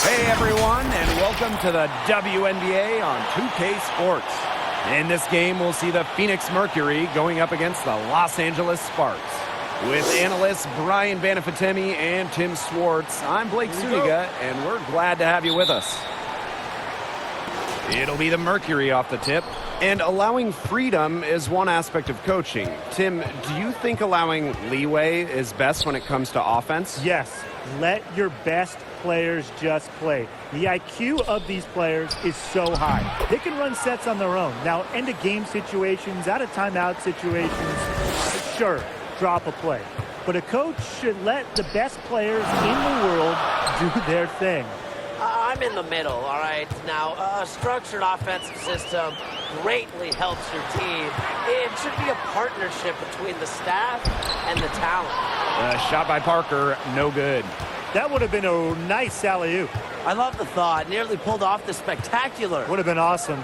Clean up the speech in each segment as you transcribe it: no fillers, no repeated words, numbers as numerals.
Hey everyone, and welcome to the WNBA on 2K Sports. In this game, we'll see the Phoenix Mercury going up against the Los Angeles Sparks. With analysts Brian Banafitemi and Tim Swartz, I'm Blake Suniga, and we're glad to have you with us. It'll be the Mercury off the tip, and allowing freedom is one aspect of coaching. Tim, do you think allowing leeway is best when it comes to offense? Yes. Let your best players just play. The IQ of these players is so high. They can run sets on their own. Now, end-of-game situations, out-of-timeout situations, sure, drop a play. But a coach should let the best players in the world do their thing. I'm in the middle, all right? Now, a structured offensive system greatly helps your team. It should be a partnership between the staff and the talent. Shot by Parker, no good. That would have been a nice alley-oop. I love the thought. Nearly pulled off the spectacular. Would have been awesome.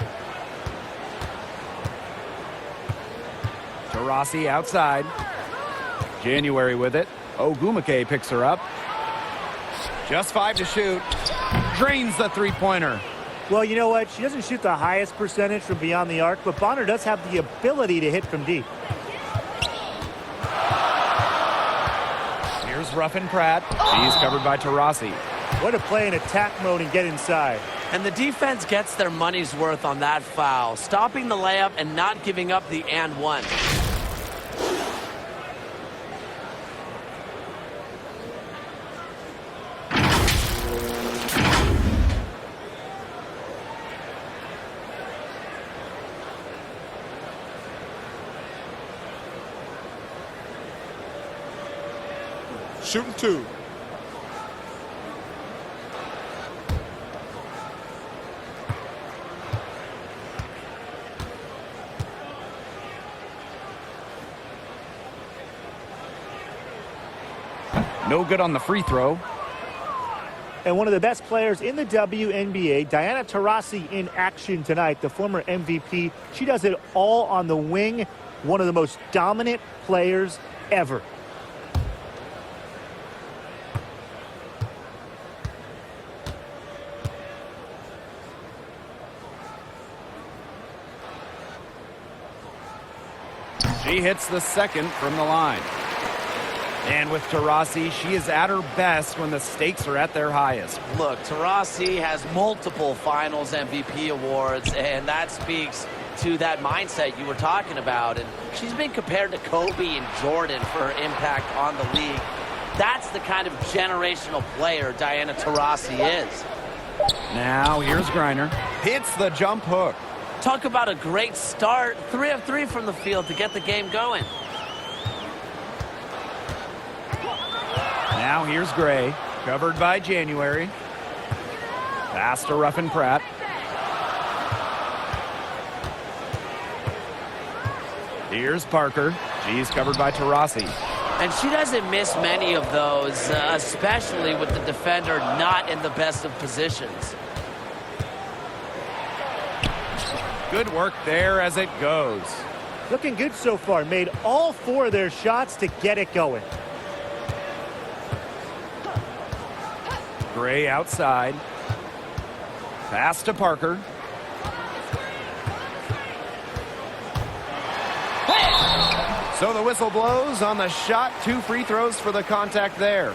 Taurasi outside. January with it. Ogwumike picks her up. Just 5 to shoot. Drains the three-pointer. Well, you know what? She doesn't shoot the highest percentage from beyond the arc, but Bonner does have the ability to hit from deep. Here's Ruffin Pratt. She's covered by Taurasi. What a play in attack mode and get inside. And the defense gets their money's worth on that foul, stopping the layup and not giving up the and one. Shooting two. No good on the free throw. And one of the best players in the WNBA, Diana Taurasi, in action tonight, the former MVP. She does it all on the wing. One of the most dominant players ever. She hits the second from the line. And with Taurasi, she is at her best when the stakes are at their highest. Look, Taurasi has multiple finals MVP awards, and that speaks to that mindset you were talking about. And she's been compared to Kobe and Jordan for her impact on the league. That's the kind of generational player Diana Taurasi is. Now here's Griner. Hits the jump hook. Talk about a great start. 3 of 3 from the field to get the game going. Now here's Gray, covered by January. Pass to Ruffin Pratt. Here's Parker. She's covered by Taurasi. And she doesn't miss many of those, especially with the defender not in the best of positions. Good work there as it goes. Looking good so far. Made all 4 of their shots to get it going. Gray outside. Pass to Parker. So the whistle blows on the shot. 2 free throws for the contact there.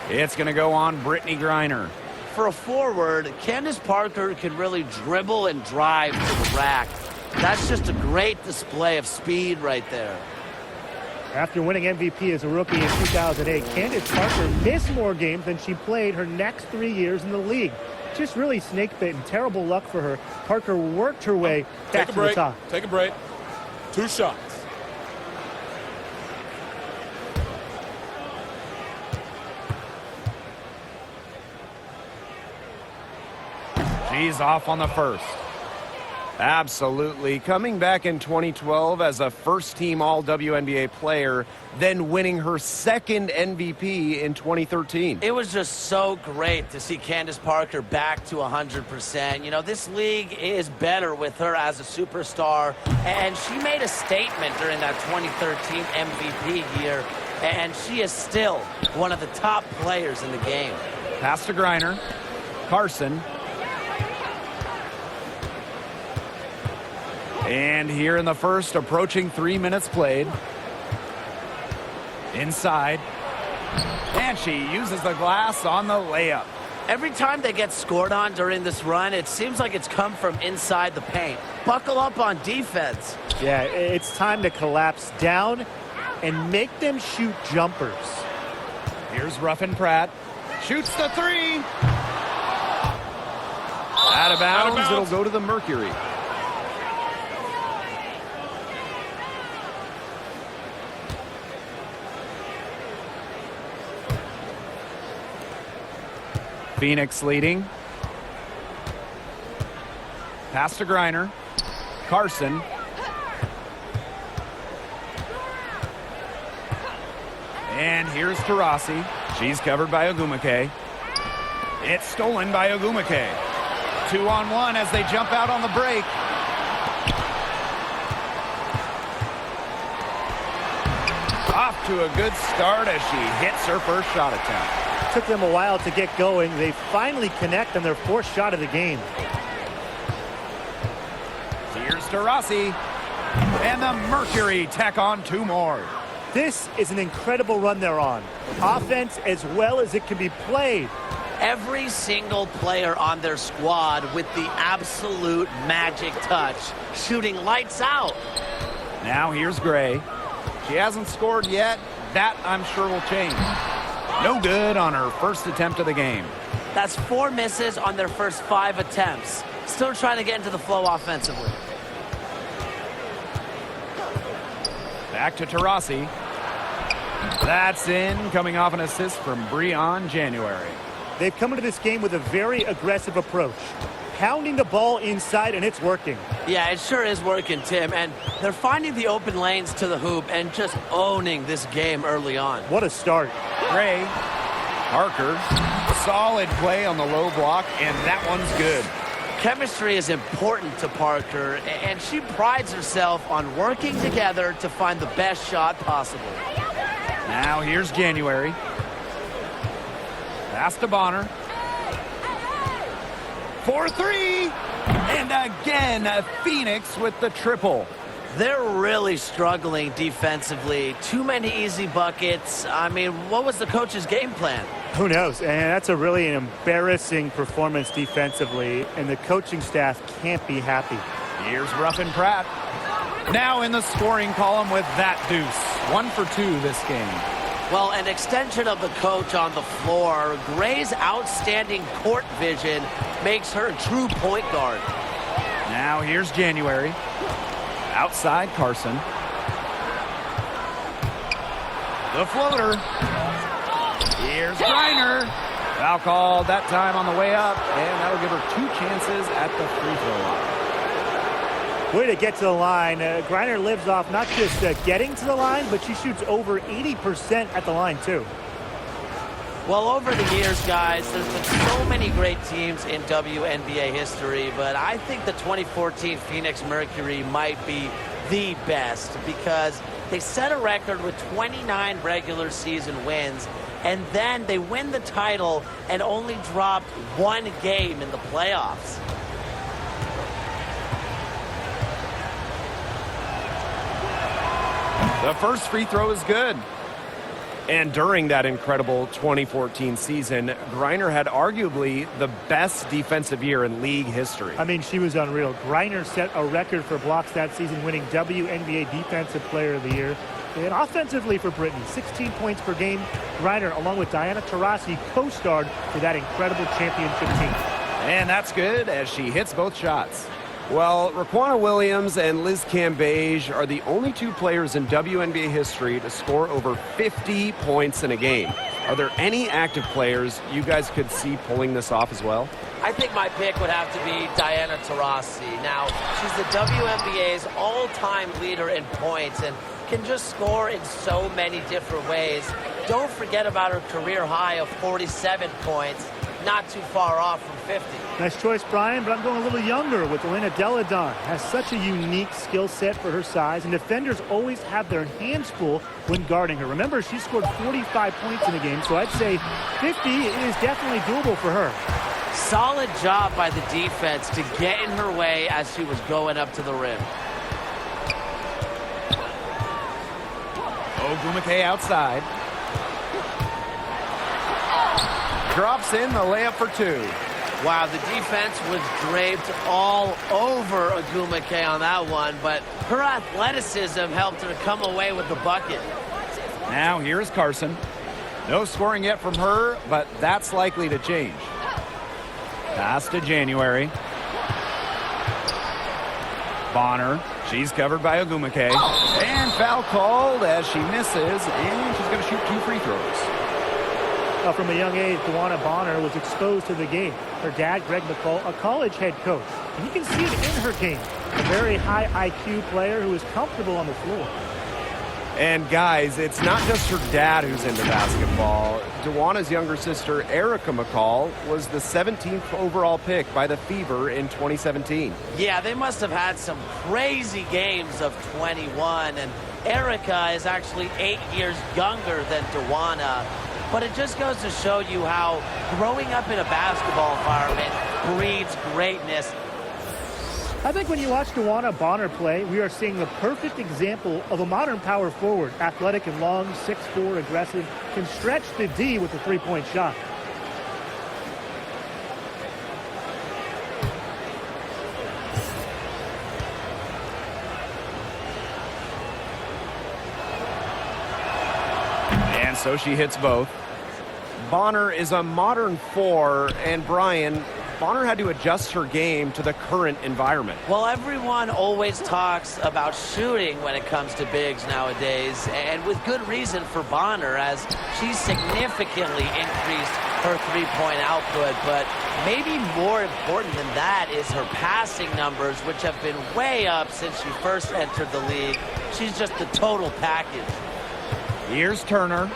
It's going to go on Brittney Griner. For a forward, Candace Parker can really dribble and drive to the rack. That's just a great display of speed right there. After winning MVP as a rookie in 2008, Candace Parker missed more games than she played her next 3 years in the league. Just really snake-bitten. Terrible luck for her. Parker worked her way back to the top. Take a break. 2 shots. She's off on the first. Absolutely. Coming back in 2012 as a first-team All-WNBA player, then winning her second MVP in 2013. It was just so great to see Candace Parker back to 100%. You know, this league is better with her as a superstar, and she made a statement during that 2013 MVP year, and she is still one of the top players in the game. Pass to Griner. Carson. And here in the first, approaching 3 minutes played. Inside. And she uses the glass on the layup. Every time they get scored on during this run, it seems like it's come from inside the paint. Buckle up on defense. Yeah, it's time to collapse down and make them shoot jumpers. Here's Ruffin Pratt. Shoots the three. Out of bounds. It'll go to the Mercury. Phoenix leading. Pass to Griner. Carson. And here's Taurasi. She's covered by Ogwumike. It's stolen by Ogwumike. 2-on-1 as they jump out on the break. Off to a good start as she hits her first shot attempt. Took them a while to get going. They finally connect on their fourth shot of the game. Here's Taurasi. And the Mercury tack on 2 more. This is an incredible run they're on. Offense as well as it can be played. Every single player on their squad with the absolute magic touch, shooting lights out. Now here's Gray. She hasn't scored yet. That, I'm sure, will change. No good on her first attempt of the game. That's 4 misses on their first 5 attempts. Still trying to get into the flow offensively. Back to Taurasi. That's in, coming off an assist from Breon January. They've come into this game with a very aggressive approach. Pounding the ball inside, and it's working. Yeah, it sure is working, Tim. And they're finding the open lanes to the hoop and just owning this game early on. What a start. Gray. Parker. Solid play on the low block, and that one's good. Chemistry is important to Parker, and she prides herself on working together to find the best shot possible. Now here's January. Pass to Bonner. 4-3. And again, Phoenix with the triple. They're really struggling defensively. Too many easy buckets. I mean, what was the coach's game plan? Who knows? And that's a really embarrassing performance defensively, and the coaching staff can't be happy. Here's Ruffin Pratt. Now in the scoring column with that deuce. 1 for 2 this game. Well, an extension of the coach on the floor. Gray's outstanding court vision makes her a true point guard. Now here's January. Outside Carson. The floater. Here's Griner. Foul called that time on the way up, and that'll give her 2 chances at the free throw line. Way to get to the line. Griner lives off not just getting to the line, but she shoots over 80% at the line, too. Well, over the years, guys, there's been so many great teams in WNBA history, but I think the 2014 Phoenix Mercury might be the best because they set a record with 29 regular season wins, and then they win the title and only dropped 1 game in the playoffs. The first free throw is good. And during that incredible 2014 season, Griner had arguably the best defensive year in league history. I mean, she was unreal. Griner set a record for blocks that season, winning WNBA Defensive Player of the Year. And offensively for Brittany, 16 points per game. Griner, along with Diana Taurasi, co-starred for that incredible championship team. And that's good as she hits both shots. Well, Raquana Williams and Liz Cambage are the only 2 players in WNBA history to score over 50 points in a game. Are there any active players you guys could see pulling this off as well? I think my pick would have to be Diana Taurasi. Now, she's the WNBA's all-time leader in points and can just score in so many different ways. Don't forget about her career high of 47 points. not too far off from 50. Nice choice, Brian, but I'm going a little younger with Elena Delle Donne. Has such a unique skill set for her size, and defenders always have their hands full when guarding her. Remember, she scored 45 points in the game, so I'd say 50 is definitely doable for her. Solid job by the defense to get in her way as she was going up to the rim. Ogwumike outside. Drops in the layup for two. Wow, the defense was draped all over Ogwumike on that one, but her athleticism helped her come away with the bucket. Now here's Carson. No scoring yet from her, but that's likely to change. Pass to January. Bonner. She's covered by Ogwumike. And foul called as she misses, and she's going to shoot 2 free throws. From a young age, DeWanna Bonner was exposed to the game. Her dad, Greg McCall, a college head coach. And you can see it in her game. A very high IQ player who is comfortable on the floor. And guys, it's not just her dad who's into basketball. DeWanna's younger sister, Erica McCall, was the 17th overall pick by the Fever in 2017. Yeah, they must have had some crazy games of 21, and Erica is actually 8 years younger than DeWanna. But it just goes to show you how growing up in a basketball environment breeds greatness. I think when you watch DeWanna Bonner play, we are seeing the perfect example of a modern power forward. Athletic and long, 6'4", aggressive, can stretch the D with a three-point shot. And so she hits both. Bonner is a modern 4, and Brian, Bonner had to adjust her game to the current environment. Well, everyone always talks about shooting when it comes to bigs nowadays, and with good reason for Bonner, as she significantly increased her three-point output. But maybe more important than that is her passing numbers, which have been way up since she first entered the league. She's just the total package. Here's Turner.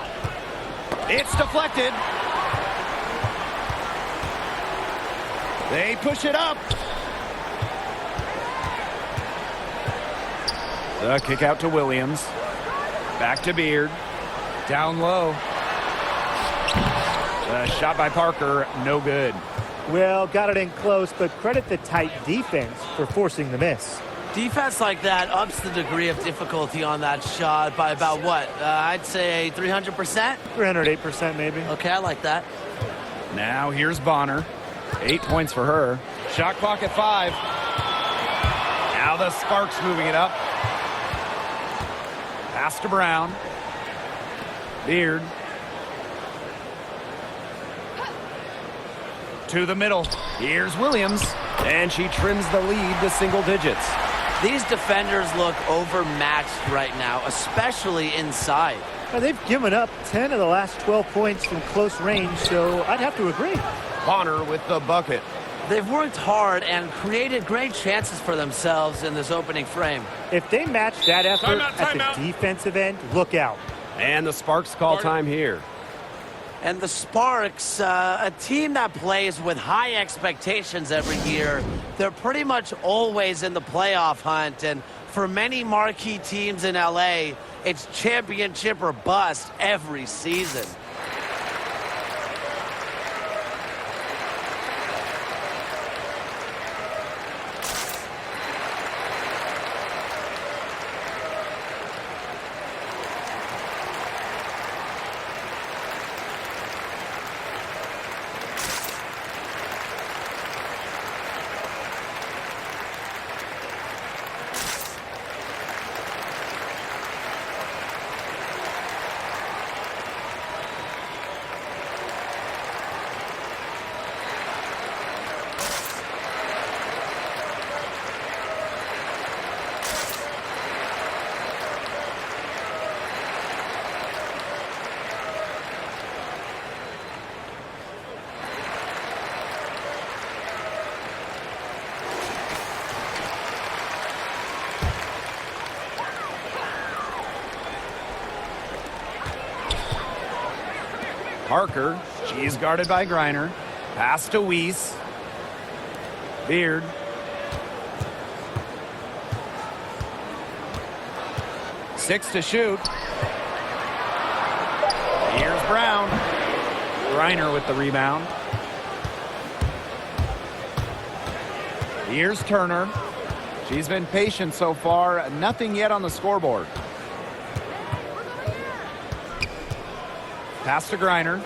It's deflected. They push it up. The kick out to Williams. Back to Beard. Down low. The shot by Parker, no good. Well, got it in close, but credit the tight defense for forcing the miss. Defense like that ups the degree of difficulty on that shot by about what? I'd say 300%? 308% maybe. Okay, I like that. Now here's Bonner. 8 points for her. Shot clock at 5. Now the Sparks moving it up. Pass to Brown. Beard. To the middle. Here's Williams. And she trims the lead to single digits. These defenders look overmatched right now, especially inside. They've given up 10 of the last 12 points from close range, so I'd have to agree. Bonner with the bucket. They've worked hard and created great chances for themselves in this opening frame. If they match that effort at the defensive end, look out. And the Sparks call time here. And the Sparks, a team that plays with high expectations every year, they're pretty much always in the playoff hunt. And for many marquee teams in LA, it's championship or bust every season. Parker, she's guarded by Griner. Pass to Weiss. Beard. Six to shoot. Here's Brown. Griner with the rebound. Here's Turner. She's been patient so far. Nothing yet on the scoreboard. Pass to Griner.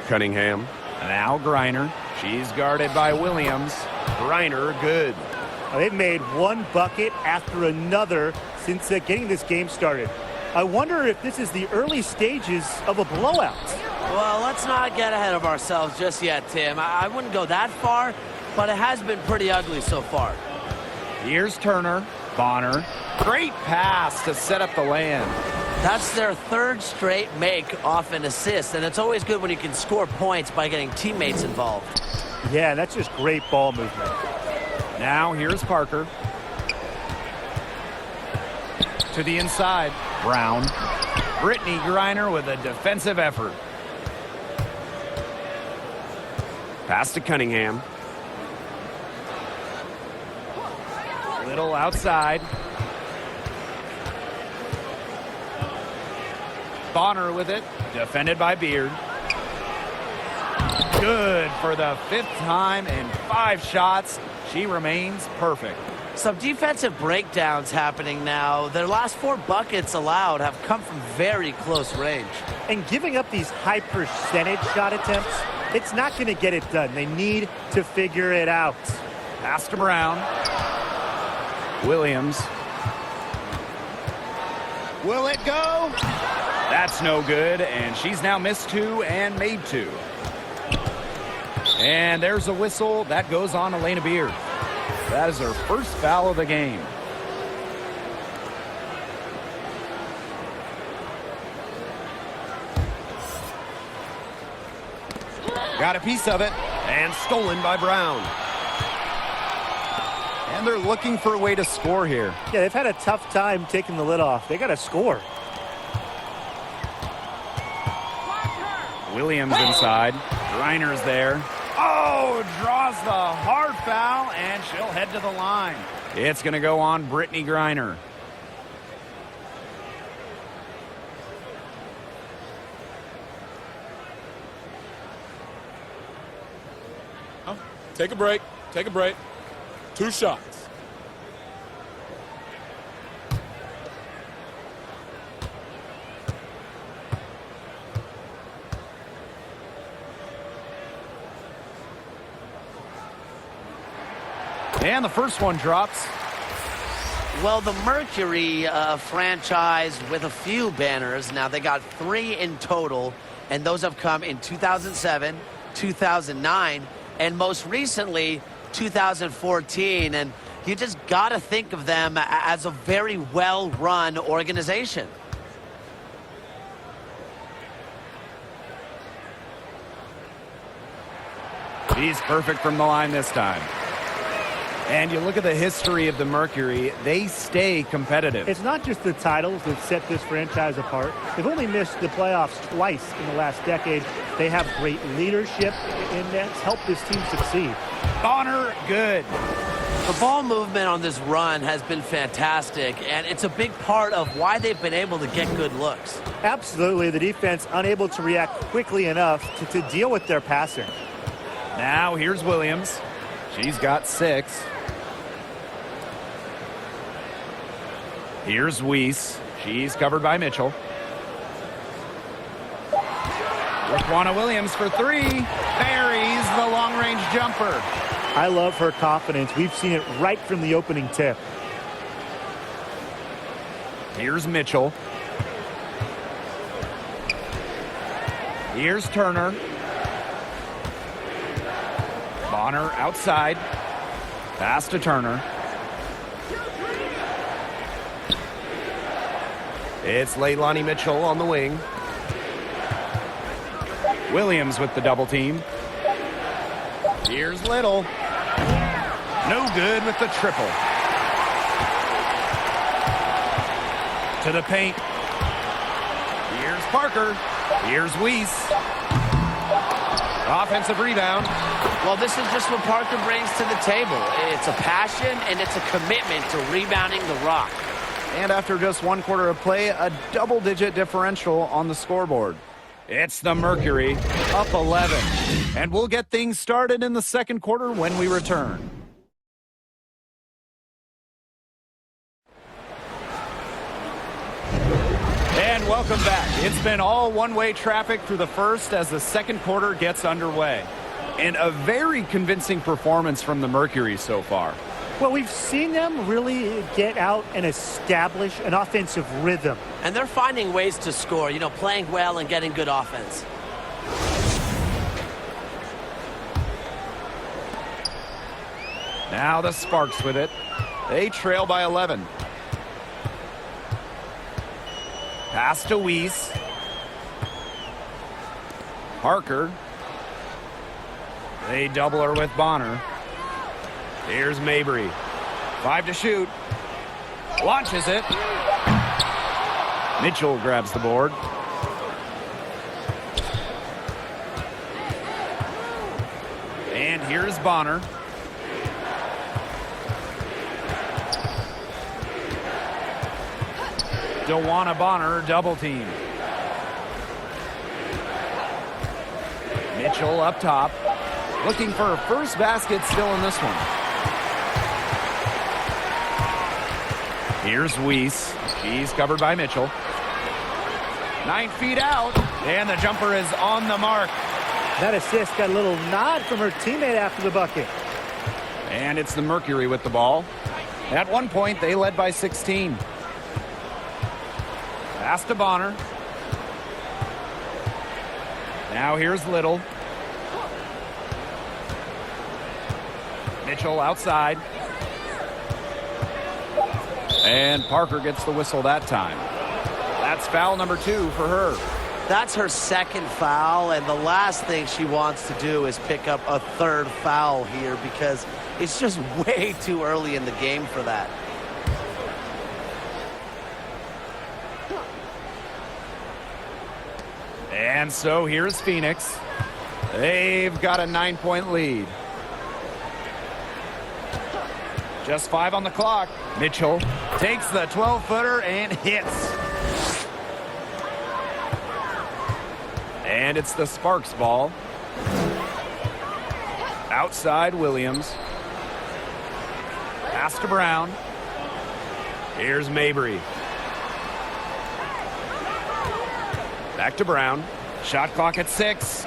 Cunningham. Now Griner. She's guarded by Williams. Griner good. They've made one bucket after another since getting this game started. I wonder if this is the early stages of a blowout. Well, let's not get ahead of ourselves just yet, Tim. I wouldn't go that far, but it has been pretty ugly so far. Here's Turner. Bonner. Great pass to set up the land. That's their third straight make off an assist, and it's always good when you can score points by getting teammates involved. Yeah, that's just great ball movement. Now here's Parker. To the inside. Brown. Brittany Griner with a defensive effort. Pass to Cunningham. Little outside. Bonner with it. Defended by Beard. Good for the fifth time in 5 shots. She remains perfect. Some defensive breakdowns happening now. Their last 4 buckets allowed have come from very close range. And giving up these high percentage shot attempts, it's not going to get it done. They need to figure it out. Pass to Brown. Williams. Will it go? That's no good, and she's now missed 2 and made 2. And there's a whistle. That goes on Elena Beard. That is her first foul of the game. Got a piece of it, and stolen by Brown. And they're looking for a way to score here. Yeah, they've had a tough time taking the lid off. They got to score. Williams inside. Griner's there. Oh, draws the hard foul, and she'll head to the line. It's going to go on Brittany Griner. Take a break. Take a break. 2 shots. And the first one drops. Well, the Mercury franchise with a few banners. Now, they got 3 in total, and those have come in 2007, 2009, and most recently, 2014. And you just got to think of them as a very well-run organization. He's perfect from the line this time. And you look at the history of the Mercury, they stay competitive. It's not just the titles that set this franchise apart. They've only missed the playoffs twice in the last decade. They have great leadership, and that's helped this team succeed. Bonner, good. The ball movement on this run has been fantastic, and it's a big part of why they've been able to get good looks. Absolutely, the defense unable to react quickly enough to deal with their passing. Now here's Williams. She's got 6. Here's Weiss. She's covered by Mitchell. Raquana Williams for 3. Buries the long-range jumper. I love her confidence. We've seen it right from the opening tip. Here's Mitchell. Here's Turner. Bonner outside. Pass to Turner. It's Leilani Mitchell on the wing. Williams with the double team. Here's Little. No good with the triple. To the paint. Here's Parker. Here's Weiss. Offensive rebound. Well, this is just what Parker brings to the table. It's a passion and it's a commitment to rebounding the rock. And after just 1 quarter of play, a double-digit differential on the scoreboard. It's the Mercury, up 11. And we'll get things started in the second quarter when we return. And welcome back. It's been all one-way traffic through the first as the second quarter gets underway. And a very convincing performance from the Mercury so far. Well, we've seen them really get out and establish an offensive rhythm. And they're finding ways to score, playing well and getting good offense. Now the Sparks with it. They trail by 11. Pass to Weiss. Parker. They double her with Bonner. Here's Mabry. 5 to shoot. Launches it. Mitchell grabs the board. And here's Bonner. DeWanna Bonner double team. Mitchell up top. Looking for her first basket still in this one. Here's Weiss. She's covered by Mitchell. 9 feet out. And the jumper is on the mark. That assist got a little nod from her teammate after the bucket. And it's the Mercury with the ball. At one point, they led by 16. Pass to Bonner. Now here's Little. Mitchell outside. And Parker gets the whistle that time. That's foul number 2 for her. That's her second foul, and the last thing she wants to do is pick up a third foul here because it's just way too early in the game for that. And so here's Phoenix. They've got a 9-point lead. Just 5 on the clock. Mitchell takes the 12-footer and hits. And it's the Sparks ball. Outside Williams. Pass to Brown. Here's Mabry. Back to Brown. Shot clock at 6.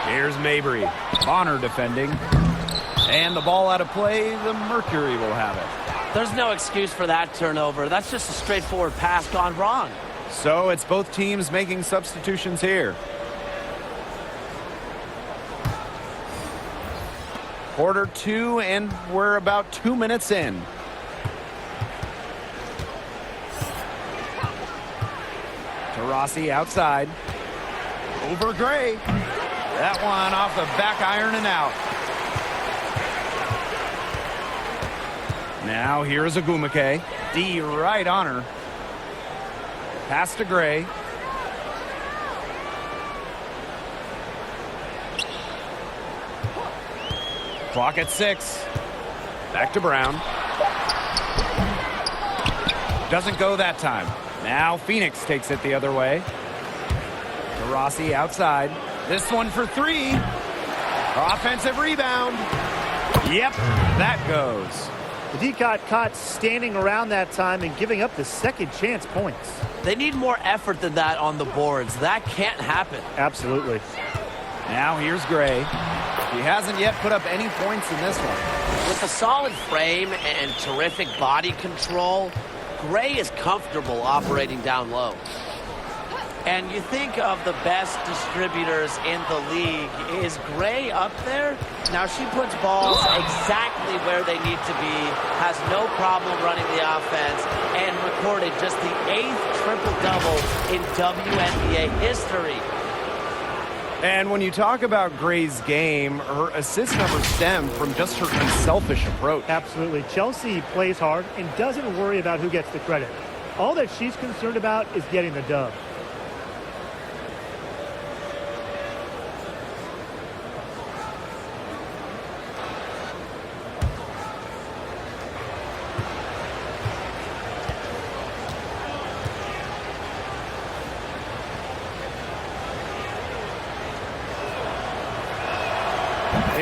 Here's Mabry. Bonner defending. And the ball out of play. The Mercury will have it. There's no excuse for that turnover. That's just a straightforward pass gone wrong. So it's both teams making substitutions here. Quarter 2, and we're about 2 minutes in. Taurasi outside. Over Gray. That one off the back iron and out. Now here's Agumake. D right on her. Pass to Gray. Clock at 6. Back to Brown. Doesn't go that time. Now Phoenix takes it the other way. Taurasi outside. This one for 3. Offensive rebound. Yep, that goes. The D got caught standing around that time and giving up the second chance points. They need more effort than that on the boards. That can't happen. Absolutely. Now here's Gray. He hasn't yet put up any points in this one. With a solid frame and terrific body control, Gray is comfortable operating down low. And you think of the best distributors in the league. Is Gray up there? Now she puts balls exactly where they need to be, has no problem running the offense, and recorded just the 8th triple-double in WNBA history. And when you talk about Gray's game, her assist numbers stem from just her unselfish approach. Absolutely. Chelsea plays hard and doesn't worry about who gets the credit. All that she's concerned about is getting the dub.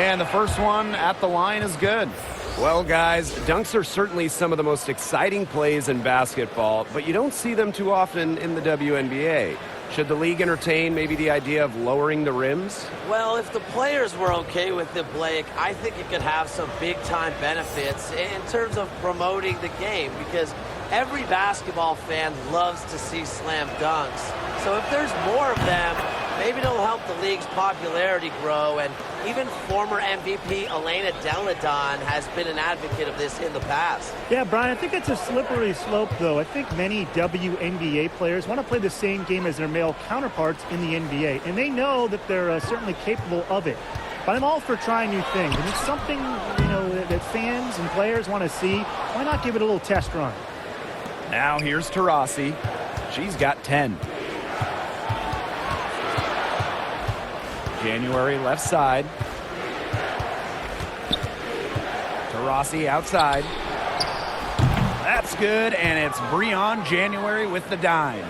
And the first one at the line is good. Well, guys, dunks are certainly some of the most exciting plays in basketball, but you don't see them too often in the WNBA. Should the league entertain maybe the idea of lowering the rims? Well, if the players were okay with it, Blake, I think it could have some big-time benefits in terms of promoting the game, because every basketball fan loves to see slam dunks. So if there's more of them, maybe it'll help the league's popularity grow. And even former MVP Elena Delle Donne has been an advocate of this in the past. Yeah, Brian, I think it's a slippery slope, though. I think many WNBA players want to play the same game as their male counterparts in the NBA, and they know that they're certainly capable of it. But I'm all for trying new things, and it's something, that fans and players want to see. Why not give it a little test run? Now here's Taurasi. She's got 10. January left side. Taurasi outside. That's good, and it's Breon January with the dime.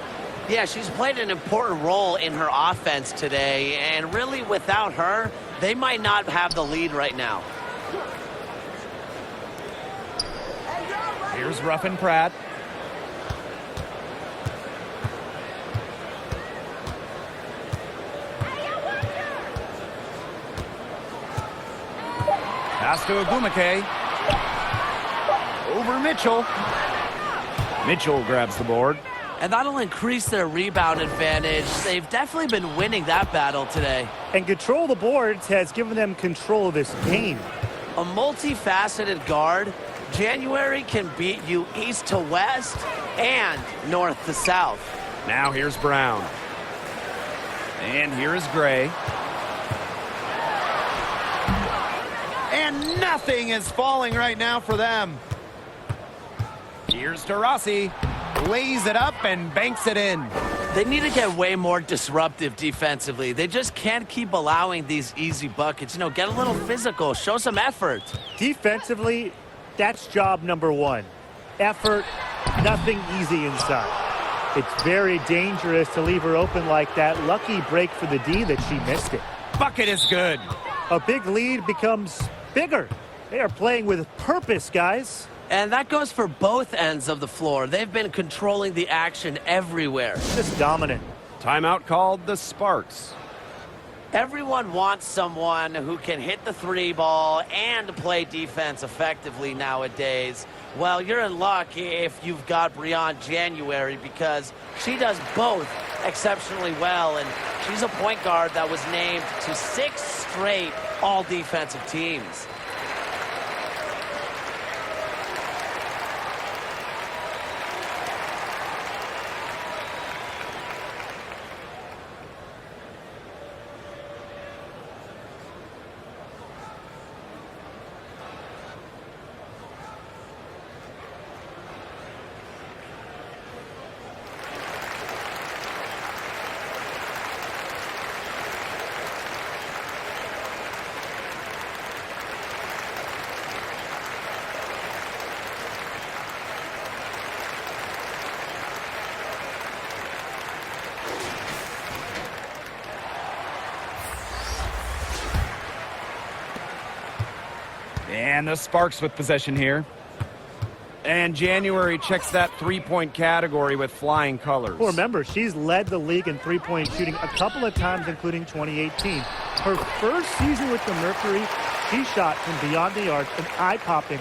Yeah, she's played an important role in her offense today, and really without her, they might not have the lead right now. Here's Ruffin Pratt. Pass to Agumake. Over Mitchell. Mitchell grabs the board. And that'll increase their rebound advantage. They've definitely been winning that battle today. And control the boards has given them control of this game. A multifaceted guard, January can beat you east to west and north to south. Now here's Brown. And here is Gray. And nothing is falling right now for them. Here's Taurasi. Lays it up and banks it in. They need to get way more disruptive defensively. They just can't keep allowing these easy buckets. Get a little physical, show some effort. Defensively, that's job number one. Effort, nothing easy inside. It's very dangerous to leave her open like that. Lucky break for the D that she missed it. Bucket is good. A big lead becomes bigger. They are playing with purpose, guys. And that goes for both ends of the floor. They've been controlling the action everywhere. Just dominant. Timeout called the Sparks. Everyone wants someone who can hit the three ball and play defense effectively nowadays. Well, you're in luck if you've got Breon January, because she does both exceptionally well, and she's a point guard that was named to 6 straight all-defensive teams. And the Sparks with possession here. And January checks that three-point category with flying colors. Well, remember, she's led the league in three-point shooting a couple of times, including 2018. Her first season with the Mercury, she shot from beyond the arc an eye-popping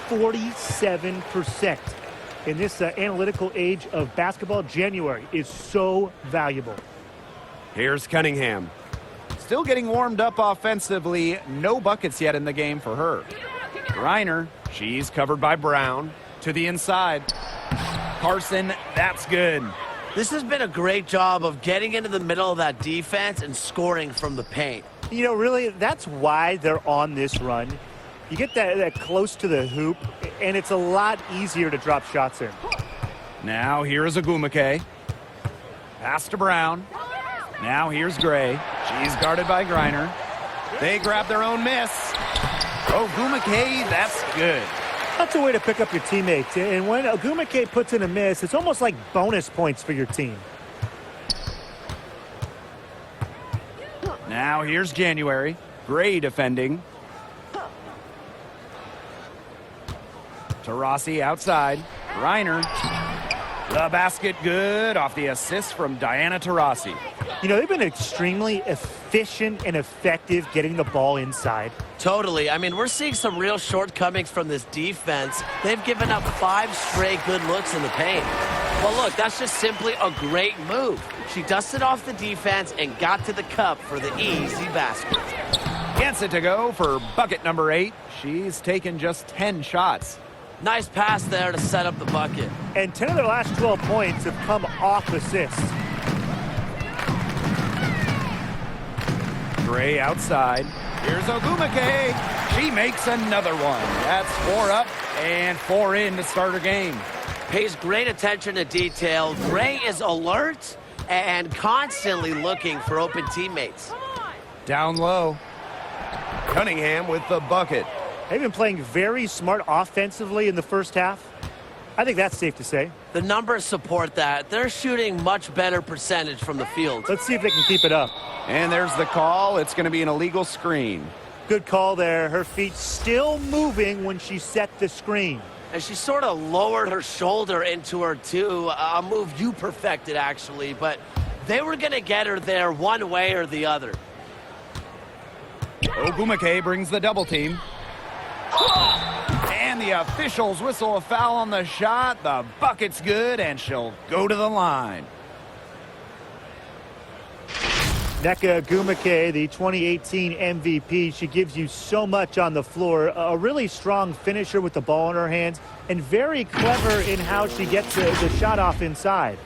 47%. In this analytical age of basketball, January is so valuable. Here's Cunningham. Still getting warmed up offensively. No buckets yet in the game for her. Griner, she's covered by Brown. To the inside. Carson, that's good. This has been a great job of getting into the middle of that defense and scoring from the paint. Really, that's why they're on this run. You get that close to the hoop, and it's a lot easier to drop shots in. Now here's Agumake. Pass to Brown. Now here's Gray. She's guarded by Griner. They grab their own miss. Agumake, that's good. That's a way to pick up your teammates. And when Agumake puts in a miss, it's almost like bonus points for your team. Now here's January. Gray defending. Taurasi outside. Reiner. The basket good off the assist from Diana Taurasi. You know, they've been extremely efficient and effective getting the ball inside. Totally. I mean, we're seeing some real shortcomings from this defense. They've given up 5 straight good looks in the paint. Well, look, that's just simply a great move. She dusted off the defense and got to the cup for the easy basket. Gets it to go for bucket number 8. She's taken just 10 shots. Nice pass there to set up the bucket. And 10 of their last 12 points have come off assists. Gray outside. Here's Ogwumike. She makes another one. That's 4 up and 4 in to start her game. Pays great attention to detail. Gray is alert and constantly looking for open teammates. Down low. Cunningham with the bucket. They've been playing very smart offensively in the first half. I think that's safe to say. The numbers support that. They're shooting much better percentage from the field. Let's see if they can keep it up. And there's the call. It's going to be an illegal screen. Good call there. Her feet still moving when she set the screen. And she sort of lowered her shoulder into her, too. A move you perfected, actually. But they were going to get her there one way or the other. Ogwumike brings the double team. And the officials whistle a foul on the shot. The bucket's good, and she'll go to the line. Nneka Ogwumike, the 2018 MVP, she gives you so much on the floor. A really strong finisher with the ball in her hands, and very clever in how she gets the shot off inside.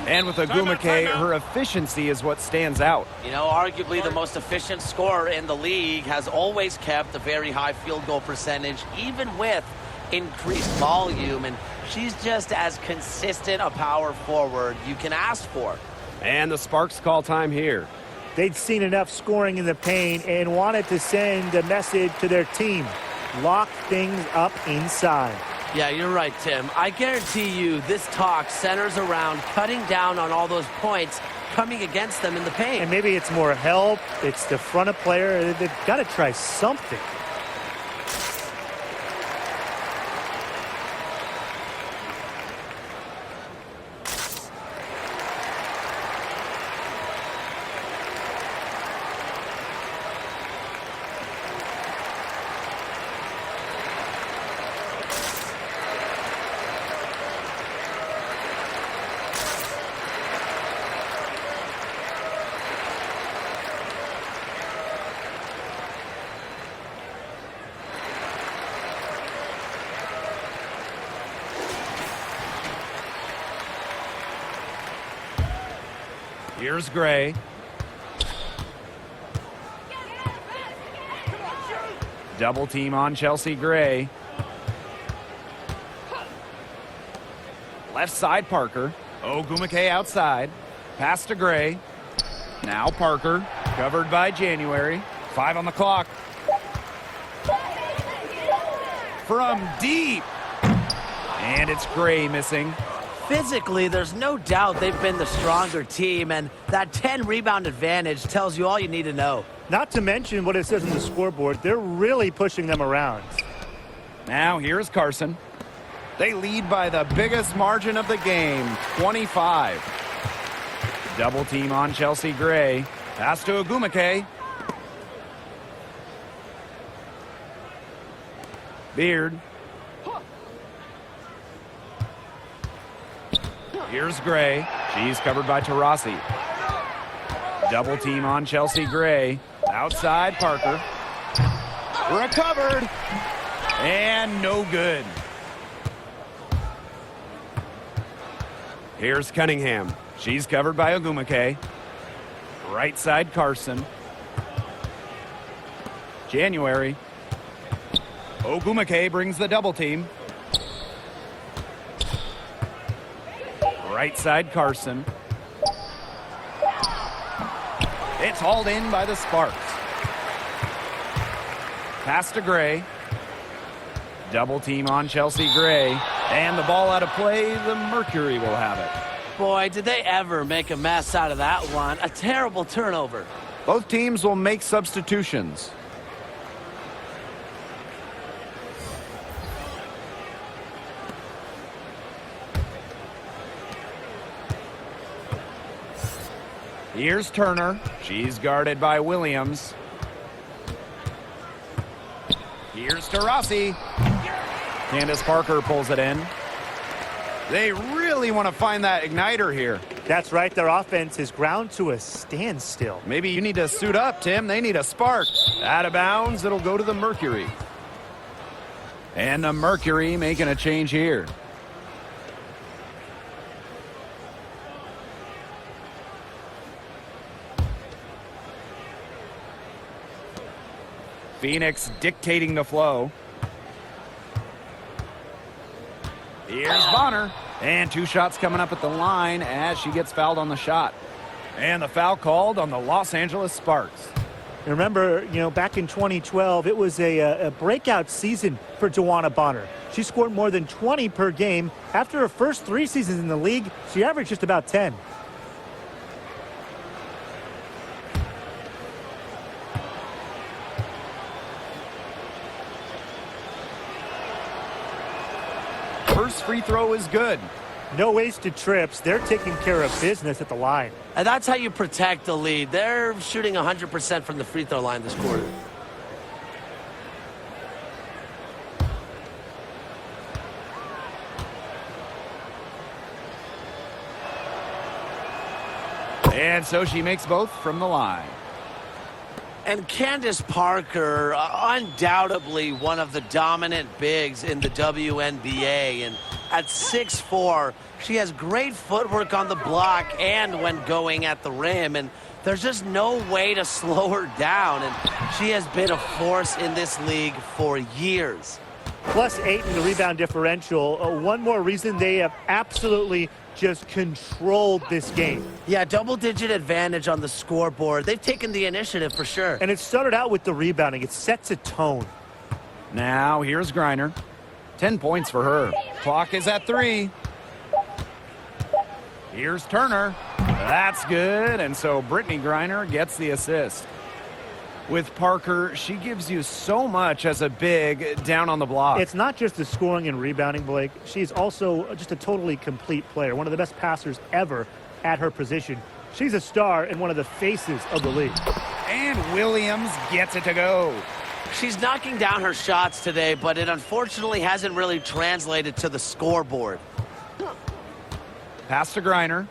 And with Ogwumike, her efficiency is what stands out. You know, arguably the most efficient scorer in the league, has always kept a very high field goal percentage, even with increased volume. And she's just as consistent a power forward you can ask for. And the Sparks call time here. They'd seen enough scoring in the paint and wanted to send a message to their team. Lock things up inside. Yeah, you're right, Tim. I guarantee you this talk centers around cutting down on all those points coming against them in the paint. And maybe it's more help. It's the front of player. They've got to try something. Here's Gray. Double team on Chelsea Gray. Left side Parker. Ogwumike outside. Pass to Gray. Now Parker. Covered by January. 5 on the clock. From deep. And it's Gray missing. Physically, there's no doubt they've been the stronger team, and that 10-rebound advantage tells you all you need to know. Not to mention what it says on the scoreboard. They're really pushing them around. Now here's Carson. They lead by the biggest margin of the game, 25. Double team on Chelsea Gray. Pass to Ogwumike. Beard. Here's Gray. She's covered by Taurasi. Double team on Chelsea Gray. Outside Parker. Recovered. And no good. Here's Cunningham. She's covered by Ogwumike. Right side Carson. January. Ogwumike brings the double team. Right side Carson. It's hauled in by the Sparks. Pass to Gray. Double team on Chelsea Gray. And the ball out of play, the Mercury will have it. Boy, did they ever make a mess out of that one. A terrible turnover. Both teams will make substitutions. Here's Turner. She's guarded by Williams. Here's Taurasi. Candace Parker pulls it in. They really want to find that igniter here. That's right. Their offense is ground to a standstill. Maybe you need to suit up, Tim. They need a spark. Out of bounds, it'll go to the Mercury. And the Mercury making a change here. Phoenix dictating the flow. Here's Bonner. And 2 shots coming up at the line as she gets fouled on the shot. And the foul called on the Los Angeles Sparks. Remember, back in 2012, it was a breakout season for Joanna Bonner. She scored more than 20 per game. After her first 3 seasons in the league, she averaged just about 10. First free throw is good. No wasted trips. They're taking care of business at the line. And that's how you protect the lead. They're shooting 100% from the free throw line this quarter. And so she makes both from the line. And Candace Parker, undoubtedly one of the dominant bigs in the WNBA. And at 6'4", she has great footwork on the block and when going at the rim. And there's just no way to slow her down. And she has been a force in this league for years. +8 in the rebound differential. One more reason they have absolutely just controlled this game. Yeah, double-digit advantage on the scoreboard. They've taken the initiative for sure. And it started out with the rebounding. It sets a tone. Now here's Griner. 10 points for her. Clock is at 3. Here's Turner. That's good. And so Brittany Griner gets the assist. With Parker, she gives you so much as a big down on the block. It's not just the scoring and rebounding, Blake. She's also just a totally complete player, one of the best passers ever at her position. She's a star and one of the faces of the league. And Williams gets it to go. She's knocking down her shots today, but it unfortunately hasn't really translated to the scoreboard. Pass to Griner.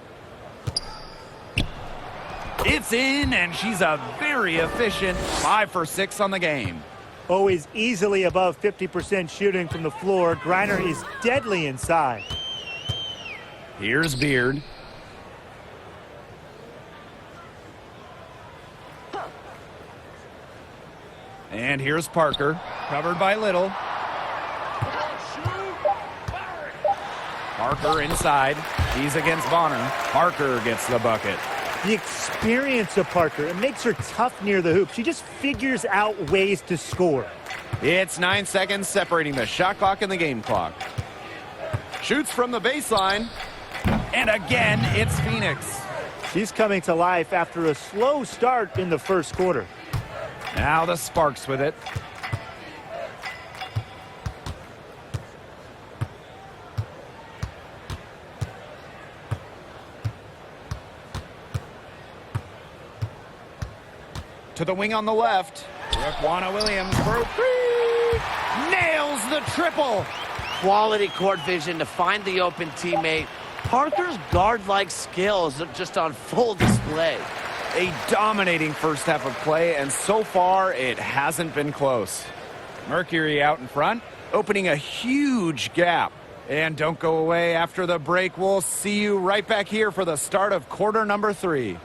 It's in, and she's a very efficient 5 for 6 on the game. Always easily above 50% shooting from the floor. Griner is deadly inside. Here's Beard. And here's Parker, covered by Little. Parker inside. He's against Bonner. Parker gets the bucket. The experience of Parker, it makes her tough near the hoop. She just figures out ways to score. It's 9 seconds separating the shot clock and the game clock. Shoots from the baseline. And again, it's Phoenix. She's coming to life after a slow start in the first quarter. Now the Sparks with it. To the wing on the left. Raquana Williams for 3. Nails the triple. Quality court vision to find the open teammate. Parker's guard-like skills are just on full display. A dominating first half of play, and so far it hasn't been close. Mercury out in front, opening a huge gap. And don't go away after the break. We'll see you right back here for the start of quarter number 3.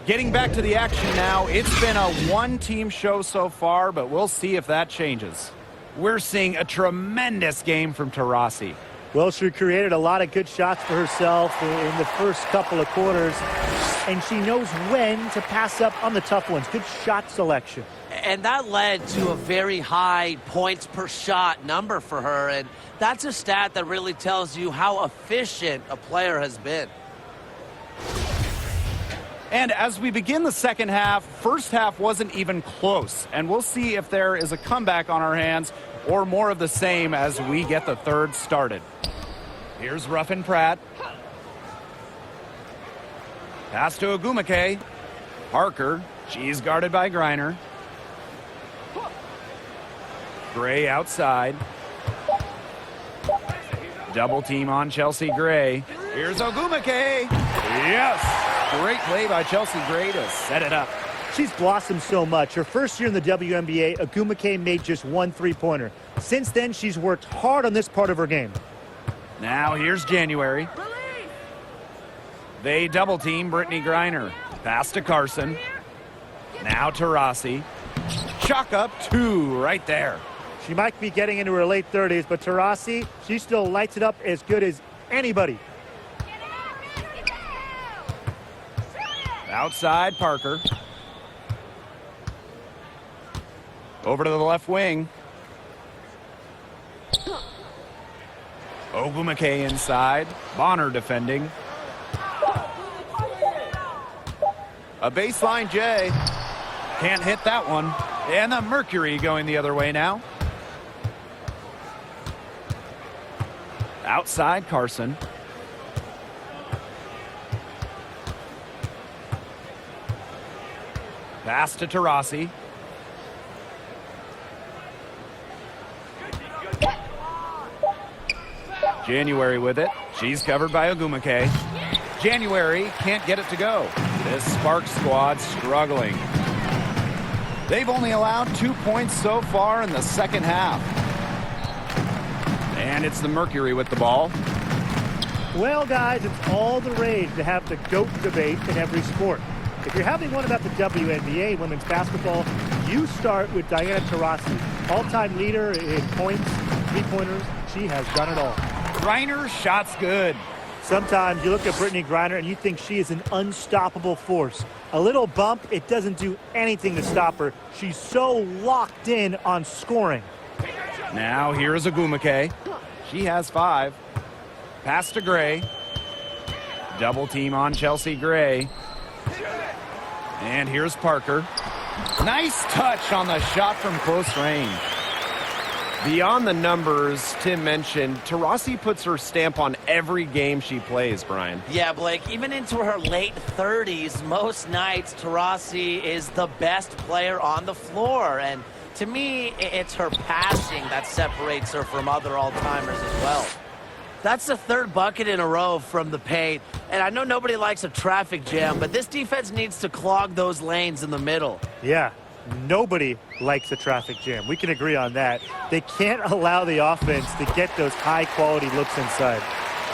Getting back to the action now, it's been a one-team show so far, but we'll see if that changes. We're seeing a tremendous game from Taurasi. Well, she created a lot of good shots for herself in the first couple of quarters, and she knows when to pass up on the tough ones. Good shot selection. And that led to a very high points per shot number for her, and that's a stat that really tells you how efficient a player has been. And as we begin the second half, first half wasn't even close. And we'll see if there is a comeback on our hands or more of the same as we get the third started. Here's Ruffin Pratt. Pass to Ogwumike. Parker. She's guarded by Griner. Gray outside. Double team on Chelsea Gray. Here's Ogwumike. Yes! Great play by Chelsea Gray to set it up. She's blossomed so much. Her first year in the WNBA, Ogwumike made just 1 3-pointer. Since then, she's worked hard on this part of her game. Now here's January. They double team Brittany Griner. Pass to Carson. Now Taurasi. Chalk up 2 right there. She might be getting into her late 30s, but Taurasi, she still lights it up as good as anybody. Outside Parker. Over to the left wing. Ogwumike inside. Bonner defending. A baseline J. Can't hit that one. And the Mercury going the other way now. Outside Carson. Pass to Taurasi. January with it. She's covered by Ogwumike. January can't get it to go. This Sparks squad struggling. They've only allowed 2 points so far in the second half. And it's the Mercury with the ball. Well, guys, it's all the rage to have the GOAT debate in every sport. If you're having one about the WNBA women's basketball, you start with Diana Taurasi, all-time leader in points, 3-pointers. She has done it all. Griner shot's good. Sometimes you look at Brittany Griner and you think she is an unstoppable force. A little bump, it doesn't do anything to stop her. She's so locked in on scoring. Now here's Ogwumike. She has 5. Pass to Gray. Double team on Chelsea Gray. And here's Parker. Nice touch on the shot from close range. Beyond the numbers Tim mentioned, Taurasi puts her stamp on every game she plays, Brian. Yeah, Blake, even into her late 30s, most nights Taurasi is the best player on the floor. And to me, it's her passing that separates her from other all-timers as well. That's the 3rd bucket in a row from the paint. And I know nobody likes a traffic jam, but this defense needs to clog those lanes in the middle. Yeah, nobody likes a traffic jam. We can agree on that. They can't allow the offense to get those high-quality looks inside.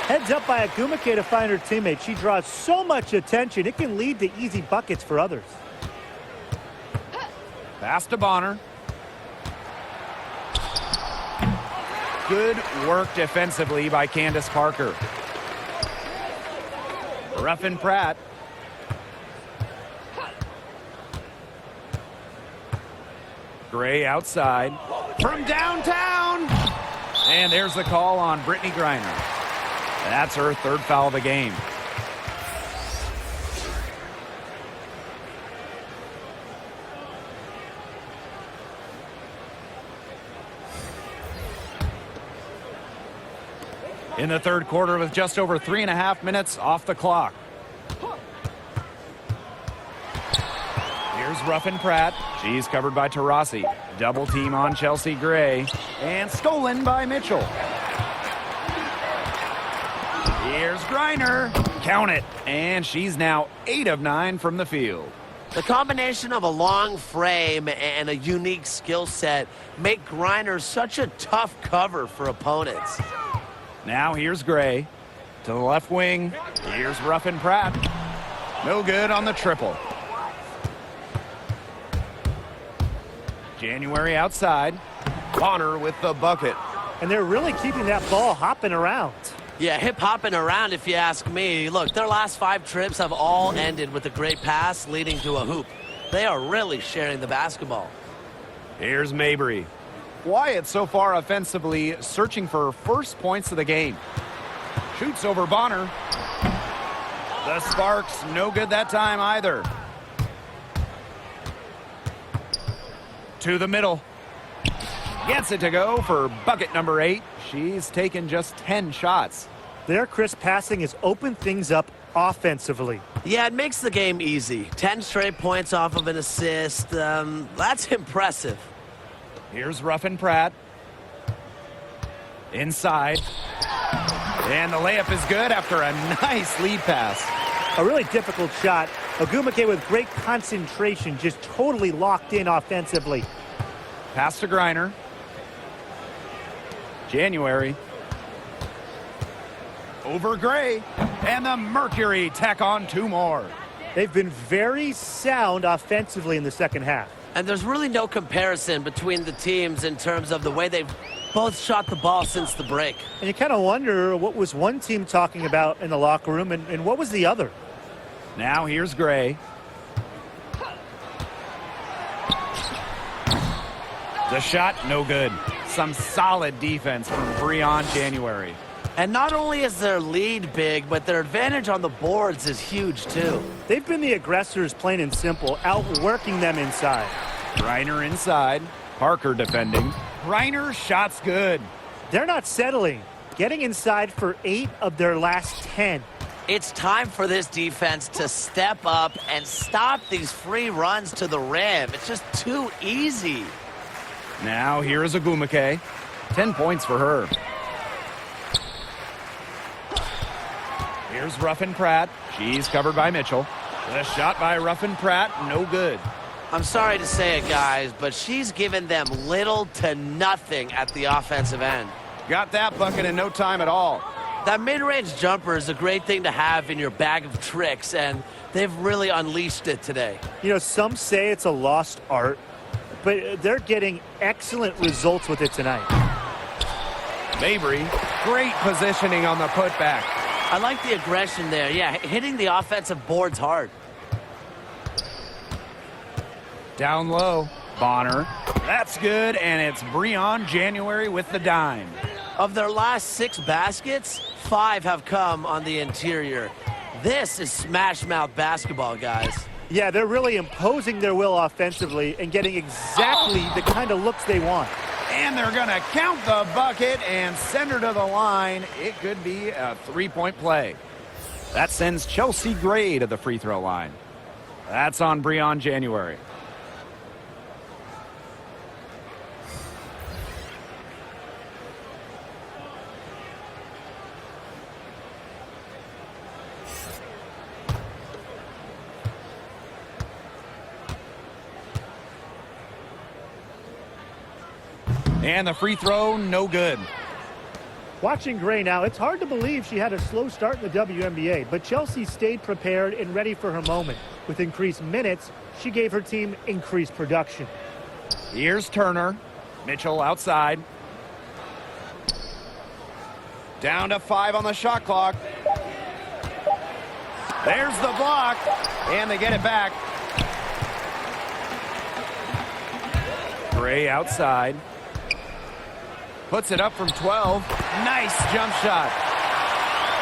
Heads up by Ogwumike to find her teammate. She draws so much attention, it can lead to easy buckets for others. Pass to Bonner. Good work defensively by Candace Parker. Ruffin Pratt. Gray outside. From downtown! And there's the call on Brittany Griner. That's her 3rd foul of the game. In the 3rd quarter with just over 3.5 minutes off the clock. Here's Ruffin Pratt. She's covered by Taurasi. Double team on Chelsea Gray. And stolen by Mitchell. Here's Griner. Count it. And she's now 8 of 9 from the field. The combination of a long frame and a unique skill set make Griner such a tough cover for opponents. Now here's Gray. To the left wing. Here's Ruffin Pratt. No good on the triple. January outside. Bonner with the bucket. And they're really keeping that ball hopping around. Yeah, hip-hopping around if you ask me. Look, their last 5 trips have all ended with a great pass leading to a hoop. They are really sharing the basketball. Here's Mabry. Wyatt so far offensively searching for first points of the game. Shoots over Bonner. The Sparks no good that time either. To the middle. Gets it to go for bucket number 8. She's taken just 10 shots. Their crisp passing has opened things up offensively. Yeah, it makes the game easy. 10 straight points off of an assist. That's impressive. Here's Ruffin Pratt. Inside. And the layup is good after a nice lead pass. A really difficult shot. Ogwumike with great concentration, just totally locked in offensively. Pass to Griner. January. Over Gray. And the Mercury tack on 2 more. They've been very sound offensively in the second half. And there's really no comparison between the teams in terms of the way they've both shot the ball since the break. And you kind of wonder what was one team talking about in the locker room and what was the other. Now here's Gray. The shot, no good. Some solid defense from Breon January. And not only is their lead big, but their advantage on the boards is huge too. They've been the aggressors, plain and simple, outworking them inside. Griner inside. Parker defending. Griner shots good. They're not settling, getting inside for 8 of their last 10. It's time for this defense to step up and stop these free runs to the rim. It's just too easy. Now here is Ogwumike. 10 points for her. Here's Ruffin Pratt. She's covered by Mitchell. The shot by Ruffin Pratt, no good. I'm sorry to say it, guys, but she's given them little to nothing at the offensive end. Got that bucket in no time at all. That mid-range jumper is a great thing to have in your bag of tricks, and they've really unleashed it today. You know, some say it's a lost art, but they're getting excellent results with it tonight. Mabry, great positioning on the putback. I like the aggression there. Yeah, hitting the offensive boards hard. Down low, Bonner. That's good, and it's Breon January with the dime. Of their last 6 baskets, 5 have come on the interior. This is smash mouth basketball, guys. Yeah, they're really imposing their will offensively and getting exactly the kind of looks they want. And they're going to count the bucket and send her to the line. It could be a 3-point play. That sends Chelsea Gray to the free throw line. That's on Breon January. And the free throw, no good. Watching Gray now, it's hard to believe she had a slow start in the WNBA, but Chelsea stayed prepared and ready for her moment. With increased minutes, she gave her team increased production. Here's Turner. Mitchell outside. Down to 5 on the shot clock. There's the block, and they get it back. Gray outside. Puts it up from 12. Nice jump shot.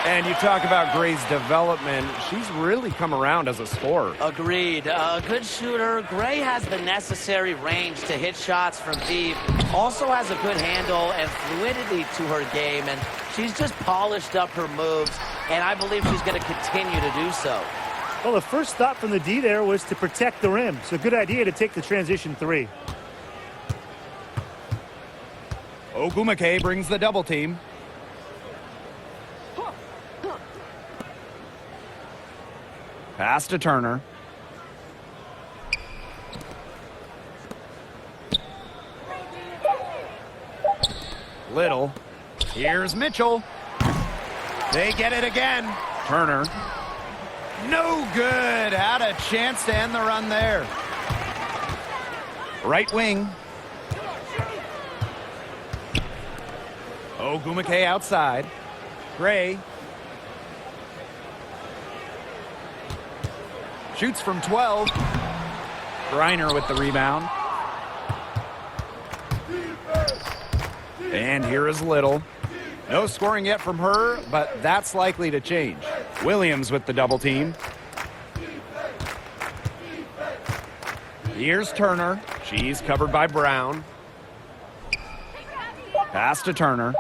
And you talk about Gray's development. She's really come around as a scorer. Agreed. A good shooter. Gray has the necessary range to hit shots from deep. Also has a good handle and fluidity to her game. And she's just polished up her moves. And I believe she's going to continue to do so. Well, the first thought from the D there was to protect the rim. So good idea to take the transition 3. Ogwumike brings the double team. Pass to Turner. Little. Here's Mitchell. They get it again. Turner. No good. Had a chance to end the run there. Right wing. Ogumake outside. Gray. Shoots from 12. Griner with the rebound. And here is Little. No scoring yet from her, but that's likely to change. Williams with the double team. Here's Turner. She's covered by Brown. Pass to Turner.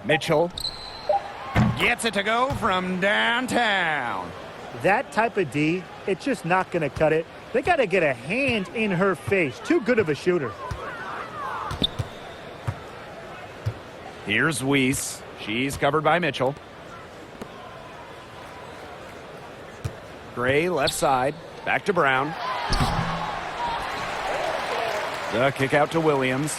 Mitchell gets it to go from downtown. That type of D, it's just not going to cut it. They got to get a hand in her face. Too good of a shooter. Here's Weiss. She's covered by Mitchell. Gray left side. Back to Brown. The kick out to Williams.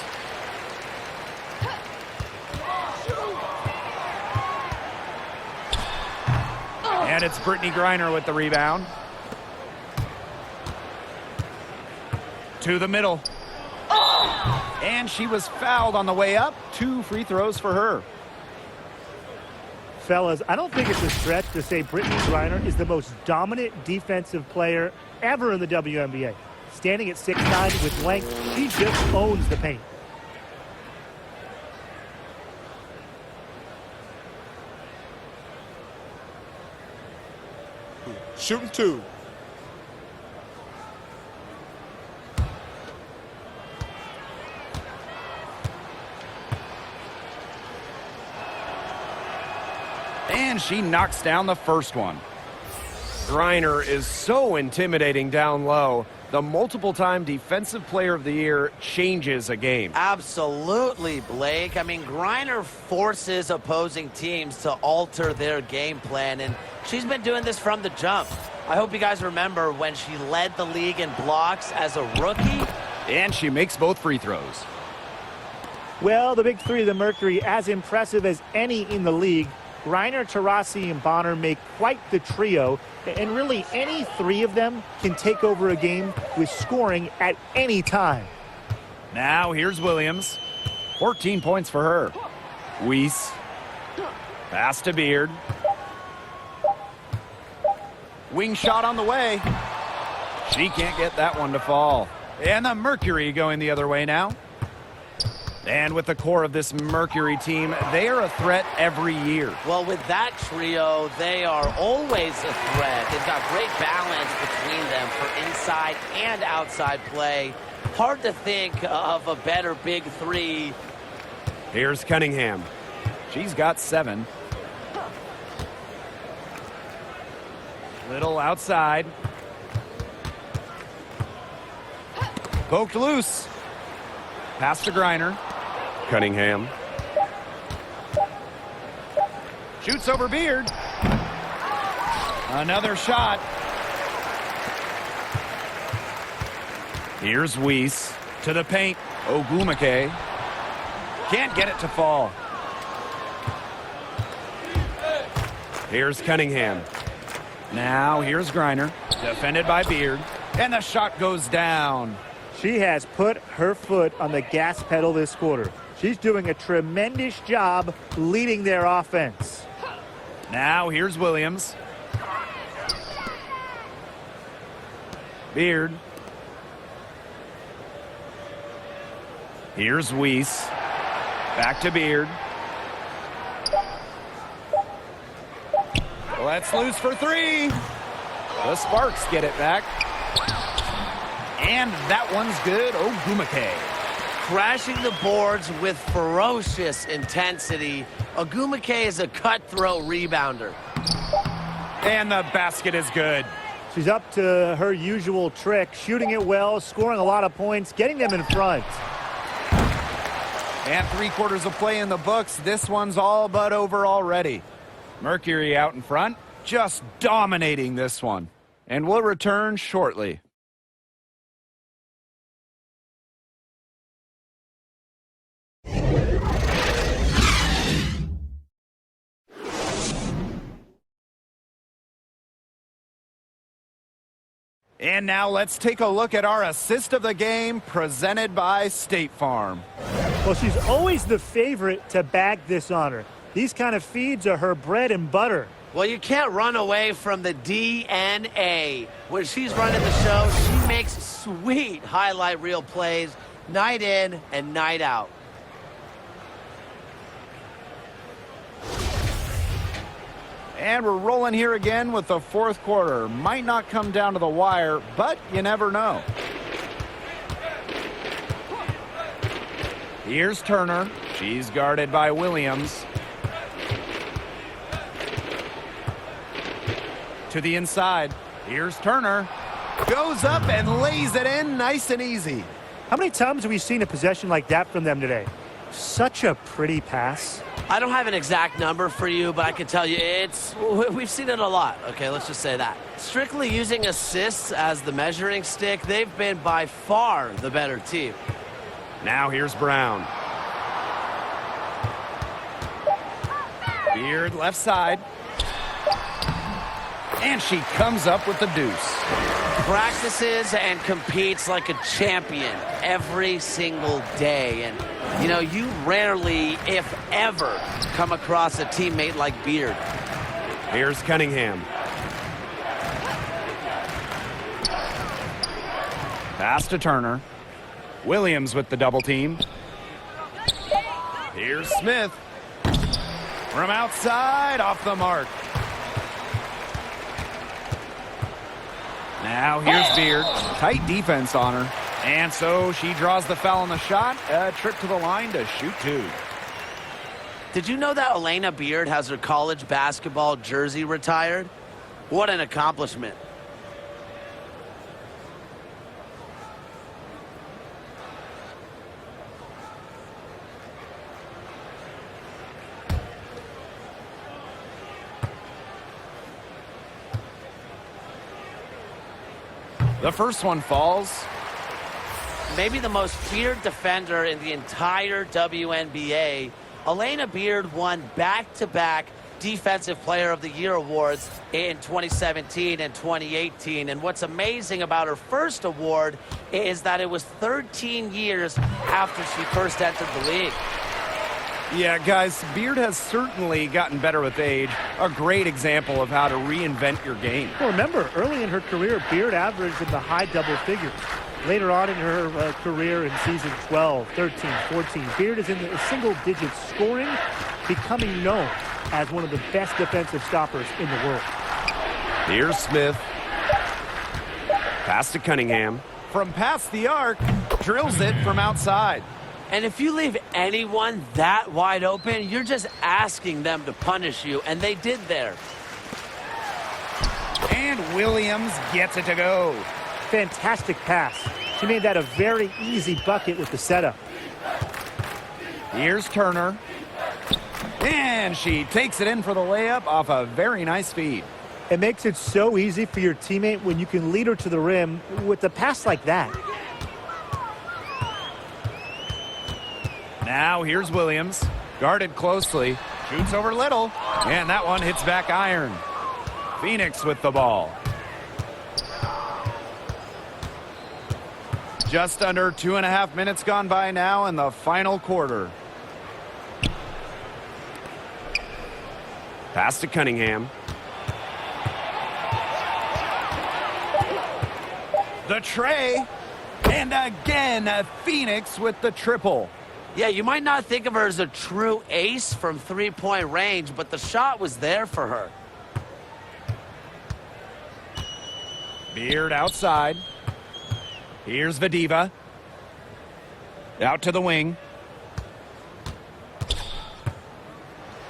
And it's Brittany Griner with the rebound. To the middle. And she was fouled on the way up. 2 free throws for her. Fellas, I don't think it's a stretch to say Brittany Griner is the most dominant defensive player ever in the WNBA. Standing at 6'9" with length, she just owns the paint. Shooting 2. And she knocks down the first one. Griner is so intimidating down low. The multiple-time Defensive Player of the Year changes a game. Absolutely, Blake. I mean, Griner forces opposing teams to alter their game plan, and she's been doing this from the jump. I hope you guys remember when she led the league in blocks as a rookie. And she makes both free throws. Well, the big three of the Mercury, as impressive as any in the league. Griner, Taurasi, and Bonner make quite the trio, and really any three of them can take over a game with scoring at any time. Now here's Williams. 14 points for her. Weiss. Pass to Beard. Wing shot on the way. She can't get that one to fall. And the Mercury going the other way now. And with the core of this Mercury team, they are a threat every year. Well, with that trio, they are always a threat. They've got great balance between them for inside and outside play. Hard to think of a better big three. Here's Cunningham. She's got 7. Little outside. Poked loose. Pass to Griner. Cunningham. Shoots over Beard. Another shot. Here's Weiss to the paint. Ogumake. Can't get it to fall. Here's Cunningham. Now here's Griner. Defended by Beard. And the shot goes down. She has put her foot on the gas pedal this quarter. She's doing a tremendous job leading their offense. Now here's Williams. Beard. Here's Weiss. Back to Beard. Let's loose for 3. The Sparks get it back. And that one's good. Ogumake. Crashing the boards with ferocious intensity. Ogumake is a cutthroat rebounder. And the basket is good. She's up to her usual trick, shooting it well, scoring a lot of points, getting them in front. And 3/4 of play in the books. This one's all but over already. Mercury out in front, just dominating this one. And we'll return shortly. And now let's take a look at our assist of the game presented by State Farm. Well, she's always the favorite to bag this honor. These kind of feeds are her bread and butter. Well, you can't run away from the DNA. When she's running the show, she makes sweet highlight reel plays night in and night out. And we're rolling here again with the fourth quarter. Might not come down to the wire, but you never know. Here's Turner. She's guarded by Williams. To the inside. Here's Turner. Goes up and lays it in nice and easy. How many times have we seen a possession like that from them today? Such a pretty pass. I don't have an exact number for you, but I can tell you we've seen it a lot. Okay, let's just say that. Strictly using assists as the measuring stick, they've been by far the better team. Now here's Brown. Beard left side. And she comes up with the deuce. Practices and competes like a champion every single day. And, you know, you rarely, if ever, come across a teammate like Beard. Here's Cunningham. Pass to Turner. Williams with the double team. Here's Smith. From outside, off the mark. Now here's Beard. Tight defense on her. And so she draws the foul on the shot. A trip to the line to shoot two. Did you know that Elena Beard has her college basketball jersey retired? What an accomplishment. The first one falls. Maybe the most feared defender in the entire WNBA, Elena Beard won back-to-back Defensive Player of the Year awards in 2017 and 2018. And what's amazing about her first award is that it was 13 years after she first entered the league. Yeah, guys, Beard has certainly gotten better with age. A great example of how to reinvent your game. Well, remember, early in her career, Beard averaged in the high double figures. Later on in her career in season 12, 13, 14, Beard is in the single digits scoring, becoming known as one of the best defensive stoppers in the world. Here's Smith. Pass to Cunningham. From past the arc, drills it from outside. And if you leave anyone that wide open, you're just asking them to punish you, and they did there. And Williams gets it to go. Fantastic pass. She made that a very easy bucket with the setup. Here's Turner. And she takes it in for the layup off a very nice feed. It makes it so easy for your teammate when you can lead her to the rim with a pass like that. Now here's Williams. Guarded closely. Shoots over Little. And that one hits back iron. Phoenix with the ball. Just under 2.5 minutes gone by now in the final quarter. Pass to Cunningham. The tray. And again, Phoenix with the triple. Yeah, you might not think of her as a true ace from three-point range, but the shot was there for her. Beard outside. Here's Vadiva. Out to the wing.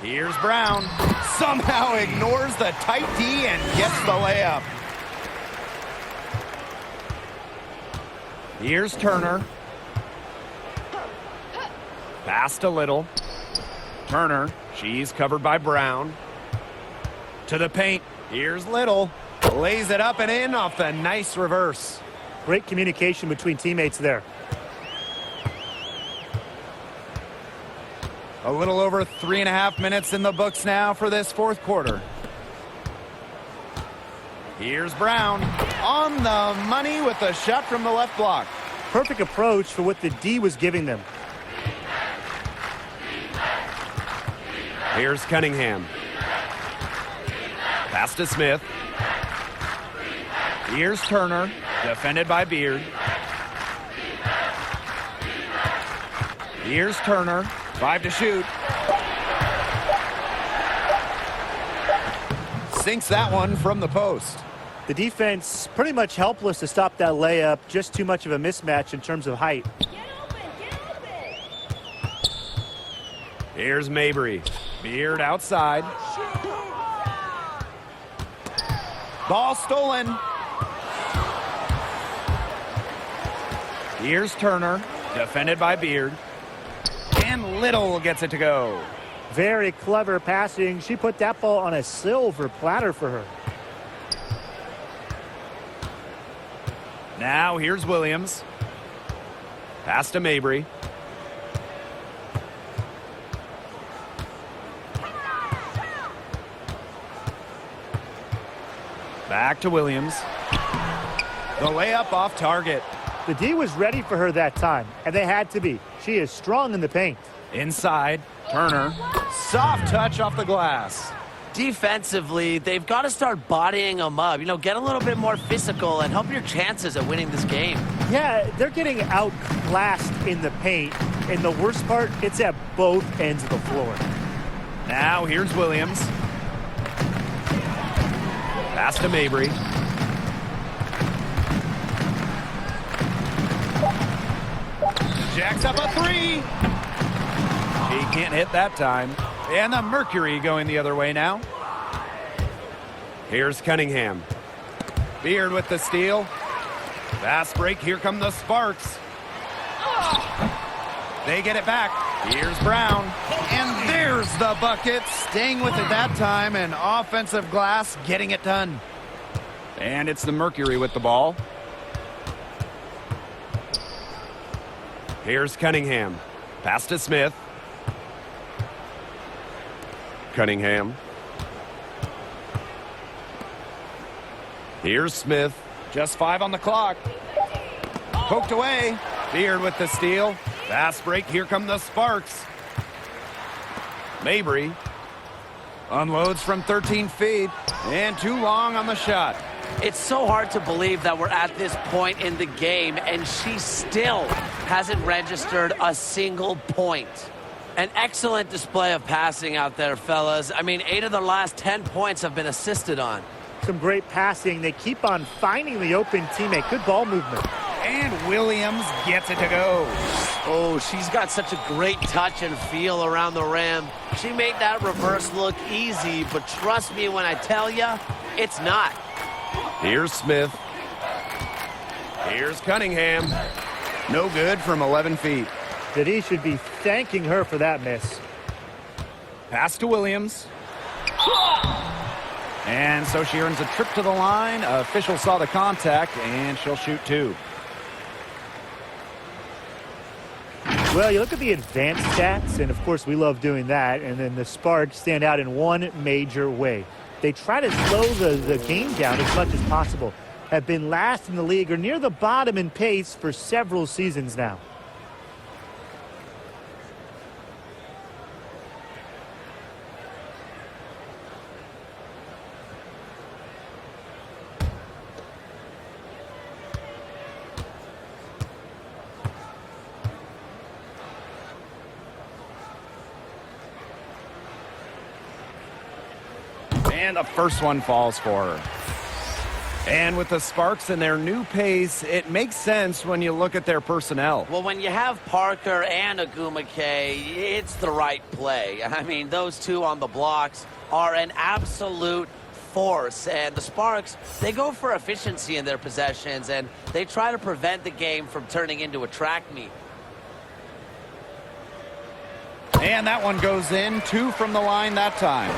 Here's Brown. Somehow ignores the tight D and gets the layup. Here's Turner. Pass to Little. Turner. She's covered by Brown. To the paint. Here's Little. Lays it up and in off the nice reverse. Great communication between teammates there. A little over 3.5 minutes in the books now for this fourth quarter. Here's Brown on the money with a shot from the left block. Perfect approach for what the D was giving them. Here's Cunningham. Pass to Smith. Here's Turner, defended by Beard. Here's Turner, 5 to shoot. Sinks that one from the post. The defense pretty much helpless to stop that layup. Just too much of a mismatch in terms of height. Here's Mabry. Beard outside. Ball stolen. Here's Turner, defended by Beard. And Little gets it to go. Very clever passing. She put that ball on a silver platter for her. Now here's Williams. Pass to Mabry. Back to Williams. The layup off target. The D was ready for her that time, and they had to be. She is strong in the paint. Inside, Turner. Soft touch off the glass. Defensively, they've got to start bodying them up. You know, get a little bit more physical and help your chances at winning this game. Yeah, they're getting outclassed in the paint, and the worst part, it's at both ends of the floor. Now here's Williams. Pass to Mabry. Jacks up a 3. He can't hit that time. And the Mercury going the other way now. Here's Cunningham. Beard with the steal. Fast break. Here come the Sparks. They get it back. Here's Brown. And there's the bucket. Staying with it that time. And offensive glass getting it done. And it's the Mercury with the ball. Here's Cunningham. Pass to Smith. Cunningham. Here's Smith. Just 5 on the clock. Poked away. Beard with the steal. Fast break. Here come the Sparks. Mabry unloads from 13 feet. And too long on the shot. It's so hard to believe that we're at this point in the game and she still hasn't registered a single point. An excellent display of passing out there, fellas. I mean, 8 of the last 10 points have been assisted on. Some great passing. They keep on finding the open teammate. Good ball movement. And Williams gets it to go. Oh, she's got such a great touch and feel around the rim. She made that reverse look easy, but trust me when I tell you, it's not. Here's Smith. Here's Cunningham. No good from 11 feet. That should be thanking her for that miss. Pass to Williams. And so she earns a trip to the line. Official saw the contact, and she'll shoot 2. Well, you look at the advanced stats, and of course we love doing that, and then the Sparks stand out in one major way. They try to slow the game down as much as possible. Have been last in the league or near the bottom in pace for several seasons now. And the first one falls for her. And with the Sparks and their new pace, it makes sense when you look at their personnel. Well, when you have Parker and Agumake, it's the right play. I mean, those two on the blocks are an absolute force. And the Sparks, they go for efficiency in their possessions, and they try to prevent the game from turning into a track meet. And that one goes in. 2 from the line that time.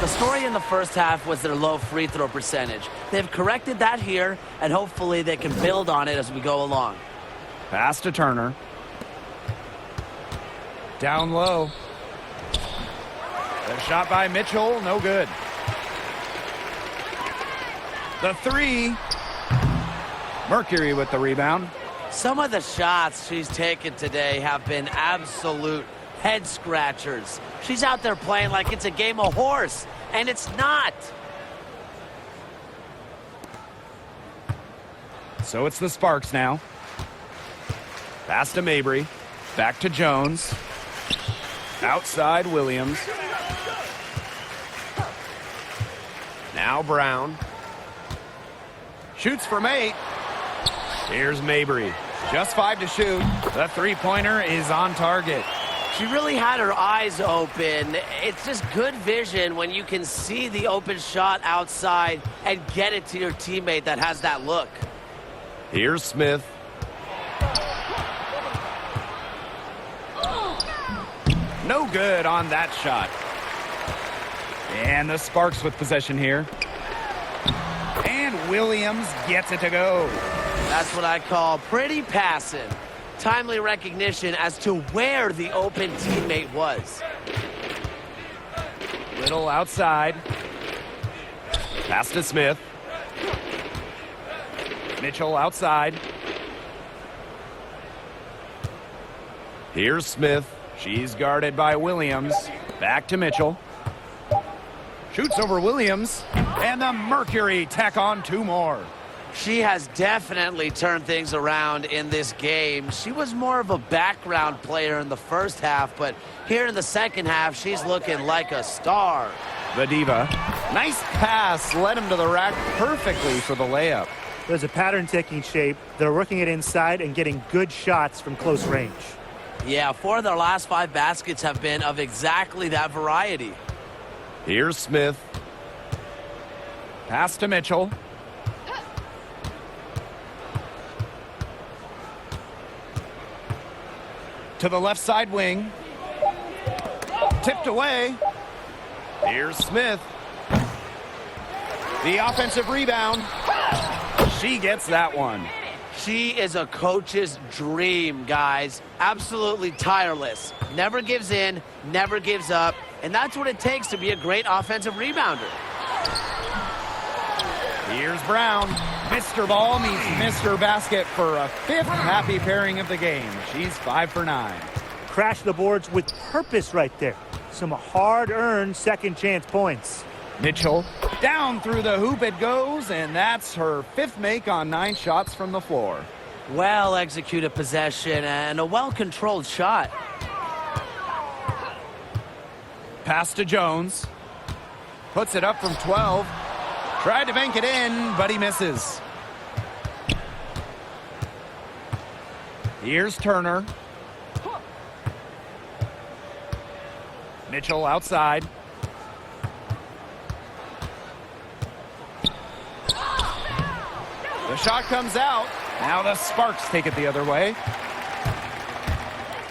The story in the first half was their low free throw percentage. They've corrected that here, and hopefully they can build on it as we go along. Pass to Turner. Down low. The shot by Mitchell, no good. The 3. Mercury with the rebound. Some of the shots she's taken today have been absolute head scratchers. She's out there playing like it's a game of horse, and it's not. So it's the Sparks now. Pass to Mabry. Back to Jones. Outside Williams. Now Brown. Shoots from 8. Here's Mabry. Just 5 to shoot. The three-pointer is on target. She really had her eyes open. It's just good vision when you can see the open shot outside and get it to your teammate that has that look. Here's Smith. No good on that shot. And the Sparks with possession here. And Williams gets it to go. That's what I call pretty passive. Timely recognition as to where the open teammate was. Little outside. Pass to Smith. Mitchell outside. Here's Smith. She's guarded by Williams. Back to Mitchell. Shoots over Williams. And the Mercury tack on 2 more. She has definitely turned things around in this game. She was more of a background player in the first half, but here in the second half, she's looking like a star. The Diva. Nice pass. Led him to the rack perfectly for the layup. There's a pattern taking shape. They're working it inside and getting good shots from close range. Yeah, 4 of their last 5 baskets have been of exactly that variety. Here's Smith. Pass to Mitchell. To the left side wing. Tipped away. Here's Smith. The offensive rebound. She gets that one. She is a coach's dream, guys. Absolutely tireless. Never gives in, never gives up. And that's what it takes to be a great offensive rebounder. Here's Brown. Mr. Ball meets Mr. Basket for a 5th happy pairing of the game. She's 5 for 9. Crash the boards with purpose right there. Some hard-earned second chance points. Mitchell, down through the hoop it goes, and that's her 5th make on 9 shots from the floor. Well-executed possession and a well-controlled shot. Pass to Jones. Puts it up from 12. Tried to bank it in, but he misses. Here's Turner. Mitchell outside. The shot comes out. Now the Sparks take it the other way.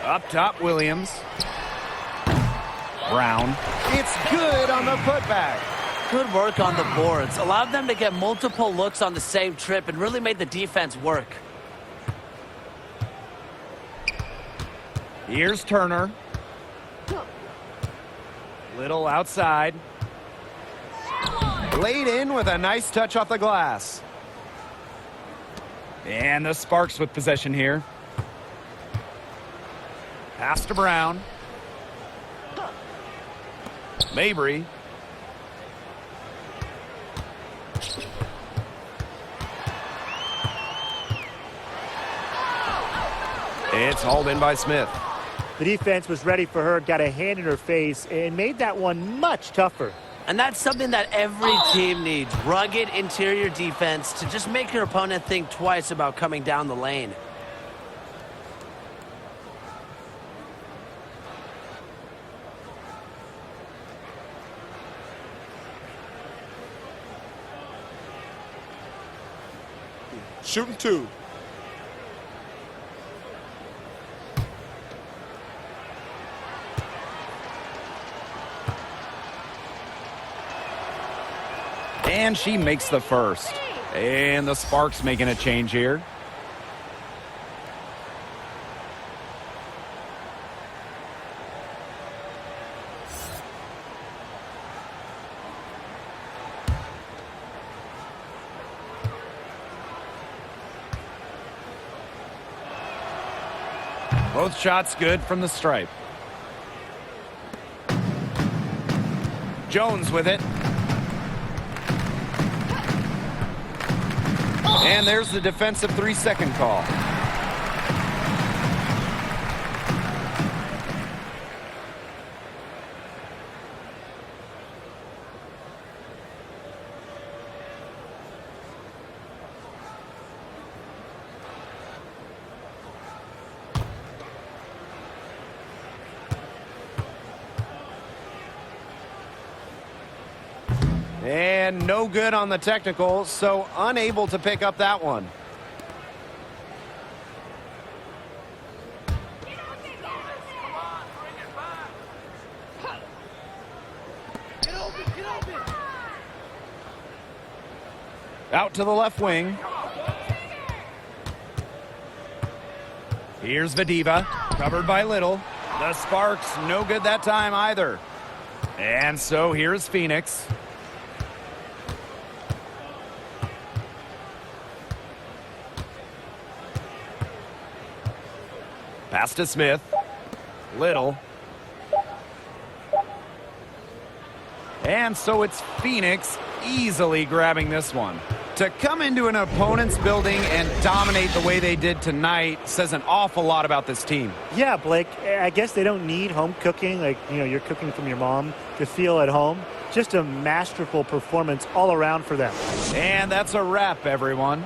Up top, Williams. Brown. It's good on the putback. Good work on the boards. Allowed them to get multiple looks on the same trip and really made the defense work. Here's Turner. Little outside. Laid in with a nice touch off the glass. And the Sparks with possession here. Pass to Brown. Mabry. It's hauled in by Smith. The defense was ready for her, got a hand in her face, and made that one much tougher. And that's something that every team needs. Rugged interior defense to just make your opponent think twice about coming down the lane. Shooting 2. And she makes the first. And the Sparks making a change here. Both shots good from the stripe. Jones with it. And there's the defensive 3-second call. And no good on the technical, so unable to pick up that one. Out to the left wing. Here's Vadiva, covered by Little. The Sparks, no good that time either. And so here's Phoenix. Pass to Smith. Little. And so it's Phoenix easily grabbing this one. To come into an opponent's building and dominate the way they did tonight says an awful lot about this team. Yeah, Blake, I guess they don't need home cooking, like, you're cooking from your mom, to feel at home. Just a masterful performance all around for them. And that's a wrap, everyone.